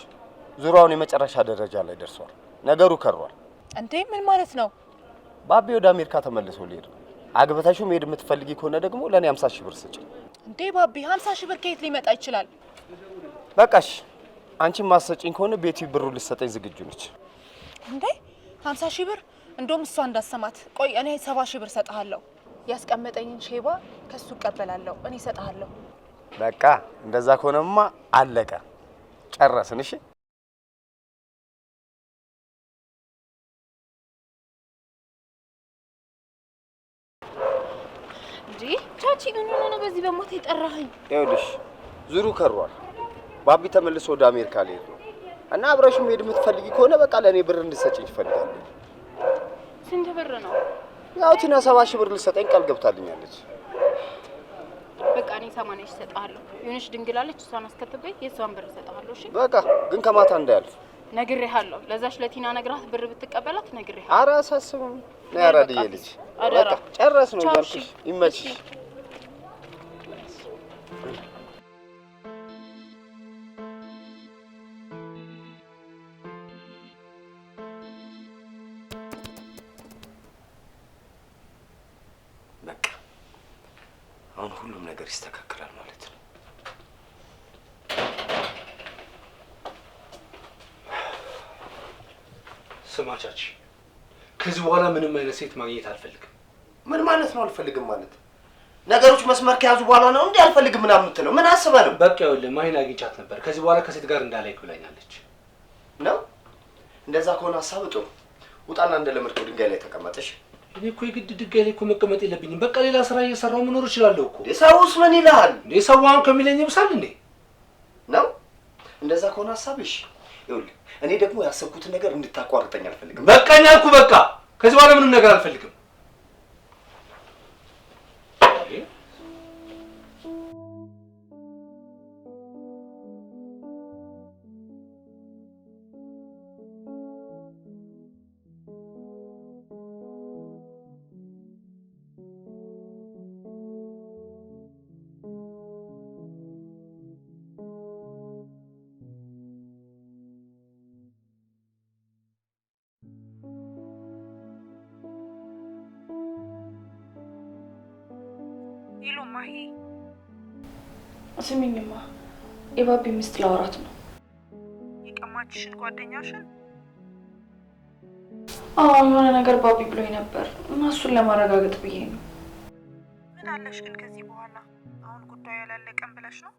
ዙሪያውን የመጨረሻ ደረጃ ላይ ደርሷል። ነገሩ ከሯል። እንዴ ምን ማለት ነው? ባቤ ወደ አሜሪካ ተመልሶ ሊሄድ ነው። አግብተሽው መሄድ የምትፈልጊ ከሆነ ደግሞ ለኔ 50 ሺህ ብር ስጪ። እንዴ ባቢ 50 ሺህ ብር ከየት ሊመጣ ይችላል? በቃሽ። አንቺ ማሰጪኝ ከሆነ ቤቲ ብሩ ልትሰጠኝ ዝግጁ ነች። እንዴ 50 ሺህ ብር? እንደውም እሷ እንዳሰማት። ቆይ እኔ 70 ሺህ ብር ሰጣለሁ። ያስቀመጠኝን ሼባ ከሱ እቀበላለሁ። እኔ ሰጣለሁ። በቃ እንደዛ ከሆነማ አለቀ፣ ጨረስን። እሺ እንዴ ቻቺ ምን ሆነ በዚህ በሞት የጠራኸኝ? ይኸውልሽ ዙሩ ከሯል። ባቢ ተመልሶ ወደ አሜሪካ ሊሄድ ነው እና አብረሽ መሄድ የምትፈልጊ ከሆነ በቃ ለኔ ብር እንድትሰጪኝ እፈልጋለሁ። ስንት ብር ነው? ያው ቲና 70 ሺህ ብር ልትሰጠኝ ቃል ገብታልኛለች። በቃ እኔ 80 ሺህ እሰጥሃለሁ። የሆነች ድንግላለች፣ እሷን አስከትበይ የእሷን ብር እሰጥሃለሁ። እሺ በቃ ግን ከማታ እንዳያልፍ ነግሬሃለሁ። ለዛች ለቲና ነግራት ብር ብትቀበላት ነግሬሃለሁ። ኧረ አሳስብም ነው ያራድዬ ልጅ። አደራ ጨረስ ነው ያልኩሽ። ይመችሽ። በቃ አሁን ሁሉም ነገር ይስተካከላል ማለት ነው። ስማቻች ከዚህ በኋላ ምንም አይነት ሴት ማግኘት አልፈልግም። ምን ማለት ነው አልፈልግም ማለት? ነገሮች መስመር ከያዙ በኋላ ነው እንዴ አልፈልግም ምናምን የምትለው? ምን አስበህ ነው? በቃ ይኸውልህ ማሂን አግኝቻት ነበር። ከዚህ በኋላ ከሴት ጋር እንዳላይክ ብላኛለች። ነው እንደዛ ከሆነ ሀሳብ ጥሩ። ውጣና እንደለመድከው ድንጋይ ላይ ተቀመጥሽ። እኔ እኮ የግድ ድንጋይ ላይ እኮ መቀመጥ የለብኝም። በቃ ሌላ ስራ እየሰራሁ መኖር እችላለሁ እኮ። ሰውስ ምን ይልሃል እንዴ? ሰው አሁን ከሚለኝ ይብሳል እንዴ? ነው እንደዛ ከሆነ ሀሳብሽ። ይኸውልህ እኔ ደግሞ ያሰብኩትን ነገር እንድታቋርጠኝ አልፈልግም። በቃኝ አልኩ። በቃ ከዚህ በኋላ ምንም ነገር አልፈልግም። ይሉ ማሂ ስሚኝማ፣ የባቢ ሚስት ላወራት ነው። የቀማችሽን ጓደኛሽን? አዎ የሆነ ነገር ባቢ ብሎኝ ነበር እና እሱን ለማረጋገጥ ብዬ ነው። ምን አለሽ ግን ከዚህ በኋላ? አሁን ጉዳዩ ያላለቀም ብለሽ ነው?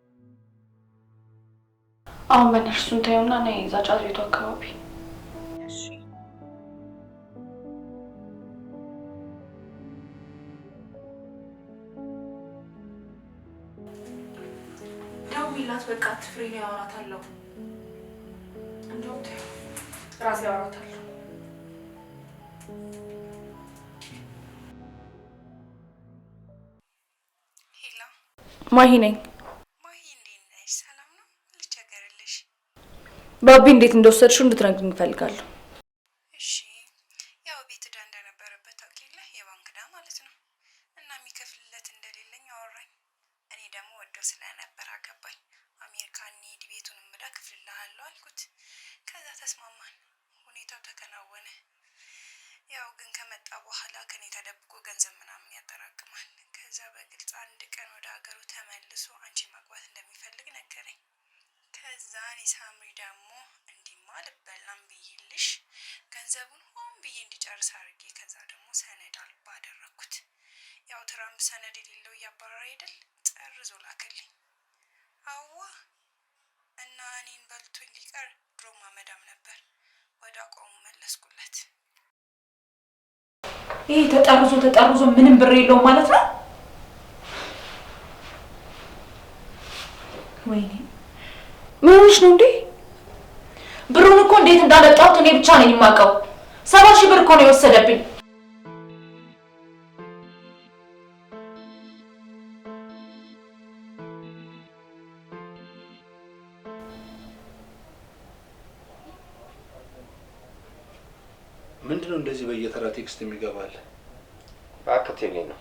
አሁን በእናትሽ እሱን ተይውና ነይ እዛ ጫት ቤቱ አካባቢ። እሺ ደውዪላት በቃ አትፍሪ፣ እኔ አወራታለሁ። እንደውም ተይው ራሴ አወራታለሁ። ሄሎ ማሂ ነኝ። ማሂ እንዴት ነሽ? ሰላም ነው? ልቸገርልሽ? ባቢ እንዴት እንደወሰድሽው እንድትነግሪኝ እፈልጋለሁ። እሺ ያው ቤት ዕዳ እንደነበረበት ታውቂያለሽ፣ የባንክ ዕዳ ማለት ነው። እና የሚከፍልለት እንደሌለኝ አወራኝ። እኔ ደግሞ ወደው ስለነበር አገባኝ። አሜሪካ እንሂድ ቤቱንም ዕዳ እከፍልልሃለሁ አልኩት። ከዛ ተስማማን፣ ሁኔታው ተከናወነ። ያው ግን ከመጣ በኋላ ከኔ ተደብቆ ገንዘብ ምናምን ያጠራቅማል። ከዛ በግልጽ አንድ ቀን ወደ ሀገሩ ተመልሶ አንቺ ማግባት እንደሚፈልግ ነገረኝ። ከዛ እኔ ሳምሪ ደግሞ እንዲማ ልበላም ብይልሽ ገንዘቡን ሆን ብዬ እንዲጨርስ አድርጌ ከዛ ደግሞ ሰነድ አልባ አደረግኩት። ያው ትራምፕ ሰነድ የሌለው እያባረረ አይደል ጠርዞ ላከልኝ። አዋ እና እኔን በልቶኝ ሊቀር ድሮም አመዳም ነበር። ወደ አቋሙ መለስኩለት። ይሄ ተጠርዞ ምንም ብር የለውም ማለት ነው? ወይኔ ምን ሆነሽ ነው እንዴ? ብሩን እኮ እንዴት እንዳለጣሁት እኔ ብቻ ነኝ የማውቀው። 70 ሺህ ብር እኮ ነው የወሰደብኝ። ምንድነው እንደዚህ በየተራ ቴክስት የሚገባል? አከቴሌ ነው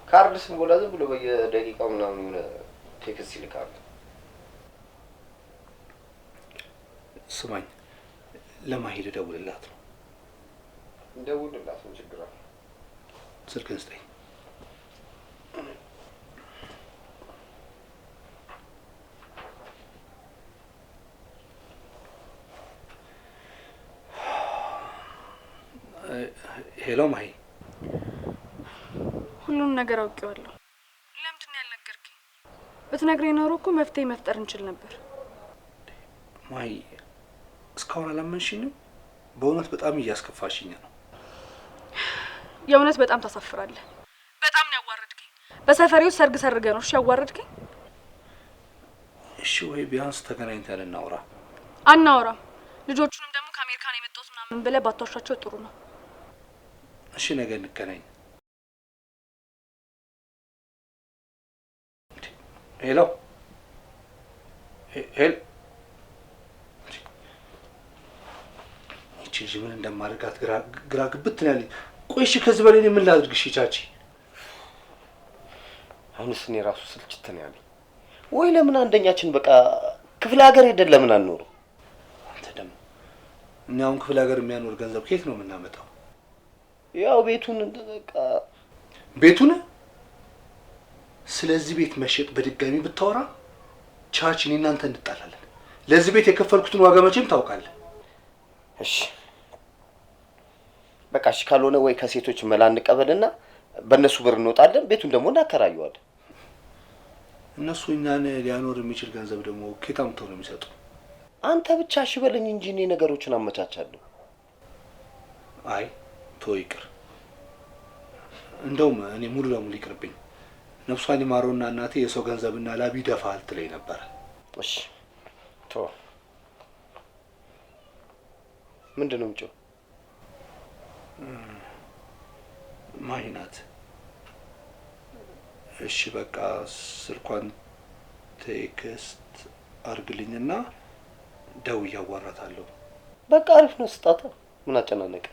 ካርድ ስንሞላ ዝም ብሎ በየደቂቃው ምናምን የሆነ ቴክስት ይልካሉ። ስማኝ፣ ለማሂ ልደውልላት ነው። እንደውልላት ምን ችግር አለ? ስልክህን ስጠኝ። ሄሎ ማሂ። ሁሉም ነገር አውቄዋለሁ። ለምንድን ነው ያልነገርከኝ? ብትነግረኝ ኖሮ እኮ መፍትሄ መፍጠር እንችል ነበር። ማሂ እስካሁን አላመንሽኝም? በእውነት በጣም እያስከፋሽኝ ነው። የእውነት በጣም ታሳፍራለህ። በጣም ነው ያዋረድከኝ። በሰፈሬው ሰርግ ሰርገህ ነው እሺ ያዋረድከኝ? እሺ ወይ ቢያንስ ተገናኝተን እናውራ። አናውራም። ልጆቹንም ደግሞ ከአሜሪካን የመጣሁት ምናምን ብለህ ባትዋሻቸው ጥሩ ነው። እሺ ነገ እንገናኝ። ሄሎ ሄል ይቺ ምን እንደማደርጋት ግራ ግብት ነው ያለኝ። ቆይ እሺ ከዚህ በላይ ምን ላድርግ? እሺ ቻቺ አሁንስ እኔ ራሱ ስልችት ነው ያለኝ። ወይ ለምን አንደኛችን በቃ ክፍለ ሀገር ሄደን ለምን አንኖርም? አንተ ደግሞ እኛ አሁን ክፍለ ሀገር የሚያኖር ገንዘብ ከየት ነው የምናመጣው? ያው ቤቱን በቃ ቤቱን ስለዚህ ቤት መሸጥ በድጋሚ ብታወራ ቻቺ እኔ እናንተ እንጣላለን። ለዚህ ቤት የከፈልኩትን ዋጋ መቼም ታውቃለህ። እሺ በቃ እሺ ካልሆነ ወይ ከሴቶች መላ እንቀበልና በእነሱ ብር እንወጣለን፣ ቤቱን ደግሞ እናከራየዋለን። እነሱ እኛን ሊያኖር የሚችል ገንዘብ ደግሞ ከየት አምጥተው ነው የሚሰጡ? አንተ ብቻ እሺ በለኝ እንጂ እኔ ነገሮችን አመቻቻለሁ። አይ ተው ይቅር። እንደውም እኔ ሙሉ ለሙሉ ይቅርብኝ። ነፍሷን ይማረውና እናቴ የሰው ገንዘብና ላቢ ደፋል ትለኝ ነበር። እሺ ተው። ምንድን ነው የምጮህ? ማሂ ናት። እሺ በቃ ስልኳን ቴክስት አርግልኝና ደውዬ አዋራታለሁ። በቃ አሪፍ ነው ስጣታ። ምን አጨናነቀ?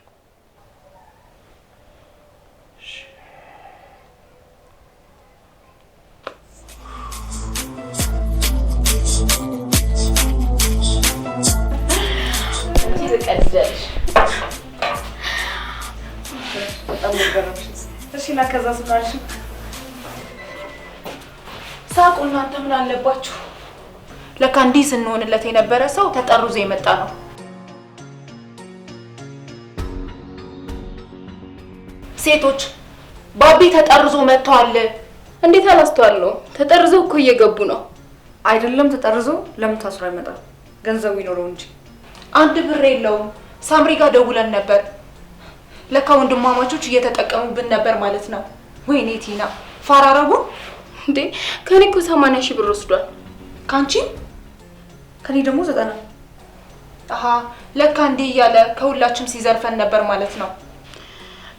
እሺ ና ከዛ ስናልሽ ሳቁ። እናንተ ምን አለባችሁ? ለካ እንዲህ ስንሆንለት የነበረ ሰው ተጠርዞ የመጣ ነው። ሴቶች ባቢ ተጠርዞ መጥቷል። እንዴት አላስተዋለው? ተጠርዘው እኮ እየገቡ ነው። አይደለም ተጠርዞ ለምን ታስሮ አይመጣም? ገንዘቡ ይኖረው እንጂ አንድ ብር የለውም። ሳምሪ ጋር ደውለን ነበር። ለካ ወንድማማቾች እየተጠቀሙብን ነበር ማለት ነው። ወይኔ ቲና ፈራረቡ እንዴ! ከኔ እኮ 80,000 ብር ወስዷል። ካንቺ ከኔ ደግሞ 90። አሃ ለካ እንዲህ እያለ ከሁላችንም ሲዘርፈን ነበር ማለት ነው።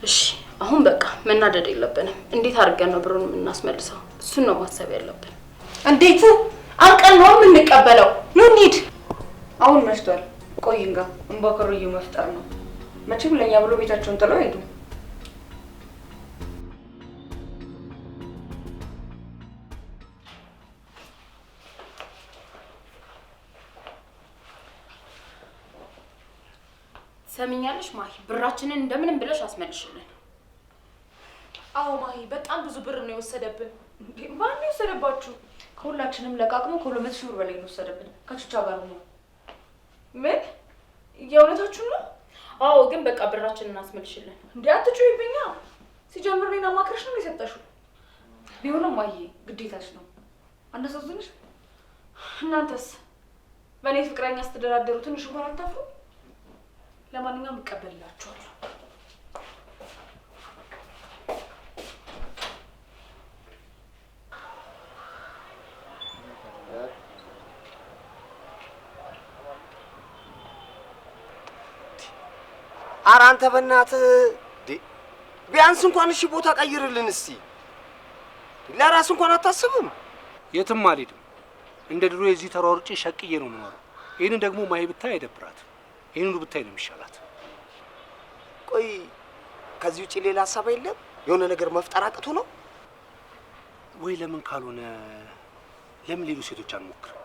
እሺ አሁን በቃ መናደድ የለብንም። እንዴት አድርገን ነው ብሩን የምናስመልሰው? እሱን ነው ማሰብ ያለብን። እንዴት አንቀን ነው የምንቀበለው? ኑ እንሂድ። አሁን መሽቷል። ቆይንጋ እንባከሩዩ መፍጠር ነው። መቼም ለኛ ብሎ ቤታቸውን ጥለው ሄዱ። ሰሚኛለሽ ማሂ፣ ብራችንን እንደምንም ብለሽ አስመልሽልን። አዎ ማሂ፣ በጣም ብዙ ብር ነው የወሰደብን። ማን ነው የወሰደባችሁ? ከሁላችንም ለቃቅሞ ከ200,000 ብር በላይ ነው የወሰደብን። ከቹቻ ጋር ነው። ምን? የእውነታችሁን ነው? አዎ፣ ግን በቃ ብራችንን አስመልሽልን። እንዴ አትጩይብኛ። ሲጀምር እኔን አማክረሽ ነው የሰጠሽው። ቢሆንም ማሂ ግዴታሽ ነው። አነሳዝንሽ። እናንተስ በእኔ ፍቅረኛ ስትደራደሩ ትንሽ እንኳን አታፍሩ? ለማንኛውም እቀበልላችኋለሁ። ኧረ አንተ በእናትህ ቢያንስ እንኳን እሺ ቦታ ቀይርልን እስቲ። ለራስ እንኳን አታስብም? የትም አልሄድም። እንደ ድሮ የዚህ ተሯርጬ ሸቅዬ ነው የምኖረው። ይህንን ደግሞ ማሂ ብታይ አይደብራት? ይህን ሁሉ ብታይ ነው የሚሻላት። ቆይ ከዚህ ውጪ ሌላ ሀሳብ የለም? የሆነ ነገር መፍጠር አቅቶ ነው ወይ? ለምን ካልሆነ ለምን ሌሎች ሴቶች አንሞክርም?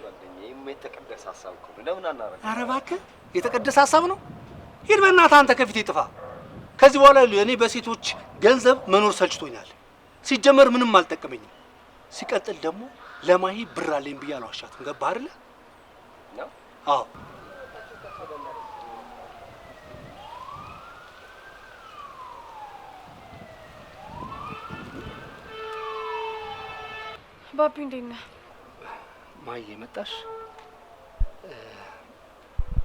ጓደኛዬም የተቀደሰ ሀሳብ እኮ ነው። ለምን አናረግ? ኧረ እባክህ የተቀደሰ ሀሳብ ነው። ሂድ በእናትህ አንተ ከፊቴ ጥፋ። ከዚህ በኋላ እኔ በሴቶች ገንዘብ መኖር ሰልችቶኛል። ሲጀመር ምንም አልጠቀመኝም። ሲቀጥል ደግሞ ለማሂ ብር አለኝ ብዬ አልዋሻትም። ገባህ አይደለ? አዎ ባቢ እንዴት ነህ? ማየ መጣሽ?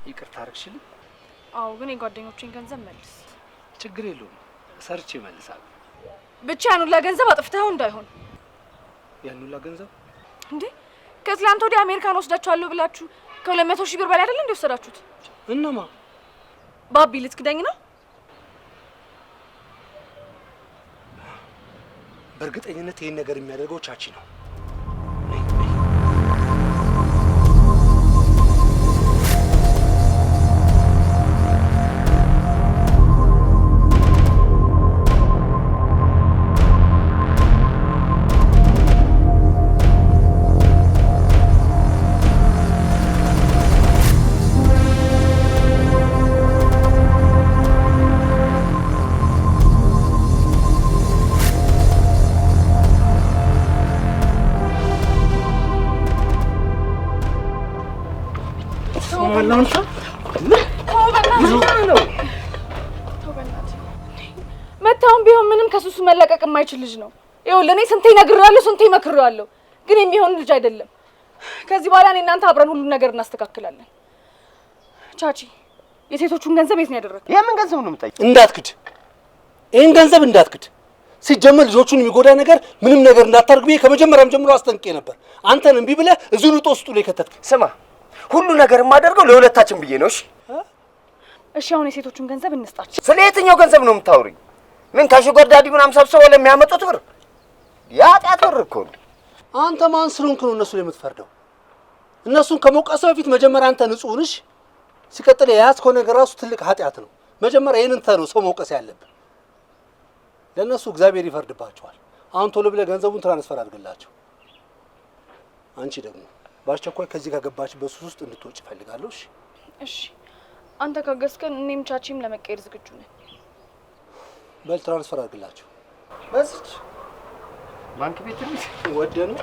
ይቅርታ አድርግሽልኝ። አዎ፣ ግን የጓደኞቼን ገንዘብ መልስ። ችግር የለውም ሰርቼ እመልሳለሁ። ብቻ ያን ሁላ ገንዘብ አጥፍተኸው እንዳይሆን። ያን ሁላ ገንዘብ እንዴ? ከትላንት ወዲያ አሜሪካን ወስዳችኋለሁ ብላችሁ ከ200,000 ብር በላይ አይደል እንዴ ወሰዳችሁት? እነማ? ባቢ ልትክደኝ ነው? በእርግጠኝነት ይሄን ነገር የሚያደርገው ቻቺ ነው። መታውን ቢሆን ምንም ከሱሱ መለቀቅ የማይችል ልጅ ነው። ይኸውልህ እኔ ስንቴ ነግሬዋለሁ፣ ስንቴ መክሬዋለሁ፣ ግን የሚሆን ልጅ አይደለም። ከዚህ በኋላ እኔ እናንተ አብረን ሁሉን ነገር እናስተካክላለን። ቻቺ የሴቶቹን ገንዘብ የት ነው ያደረግው? የምን ገንዘብ ነው የምጠይቀው? እንዳትክድ፣ ይሄን ገንዘብ እንዳትክድ። ሲጀመር ልጆቹን የሚጎዳ ነገር ምንም ነገር እንዳታርግ ብዬ ከመጀመሪያም ጀምሮ አስጠንቅቄ ነበር። አንተን እምቢ ብለህ እዚሁ ልጦ ውስጡ ላይ ከተትክ። ስማ፣ ሁሉ ነገር የማደርገው ለሁለታችን ብዬ ነው። እሺ አሁን የሴቶቹን ገንዘብ እንስጣቸው። ስለ የትኛው ገንዘብ ነው የምታወሪኝ? ምን ከሹገር ዳዲ ምናምን ሰብስበው ለሚያመጡት ብር? የኃጢአት ብር እኮ ነው። አንተ ማን ስለሆንክ ነው እነሱ ላይ የምትፈርደው? እነሱን ከመውቀስ በፊት መጀመሪያ አንተ ንጹህ ነሽ። ሲቀጥል የያዝከው ነገር ራሱ ትልቅ ኃጢአት ነው። መጀመሪያ ይሄንን ነው ሰው መውቀስ ያለብን። ለእነሱ እግዚአብሔር ይፈርድባቸዋል። አሁን ቶሎ ብለህ ገንዘቡን ትራንስፈር አድርግላቸው። አንቺ ደግሞ በአስቸኳይ ከዚህ ከገባችበት ሱስ ውስጥ እንድትወጪ እፈልጋለሁ። እሺ አንተ ካገዝከን እኔም ቻቺም ለመቀየር ዝግጁ ነን። በል ትራንስፈር አድርግላቸው። በዚች ባንክ ቤት ወደ ነው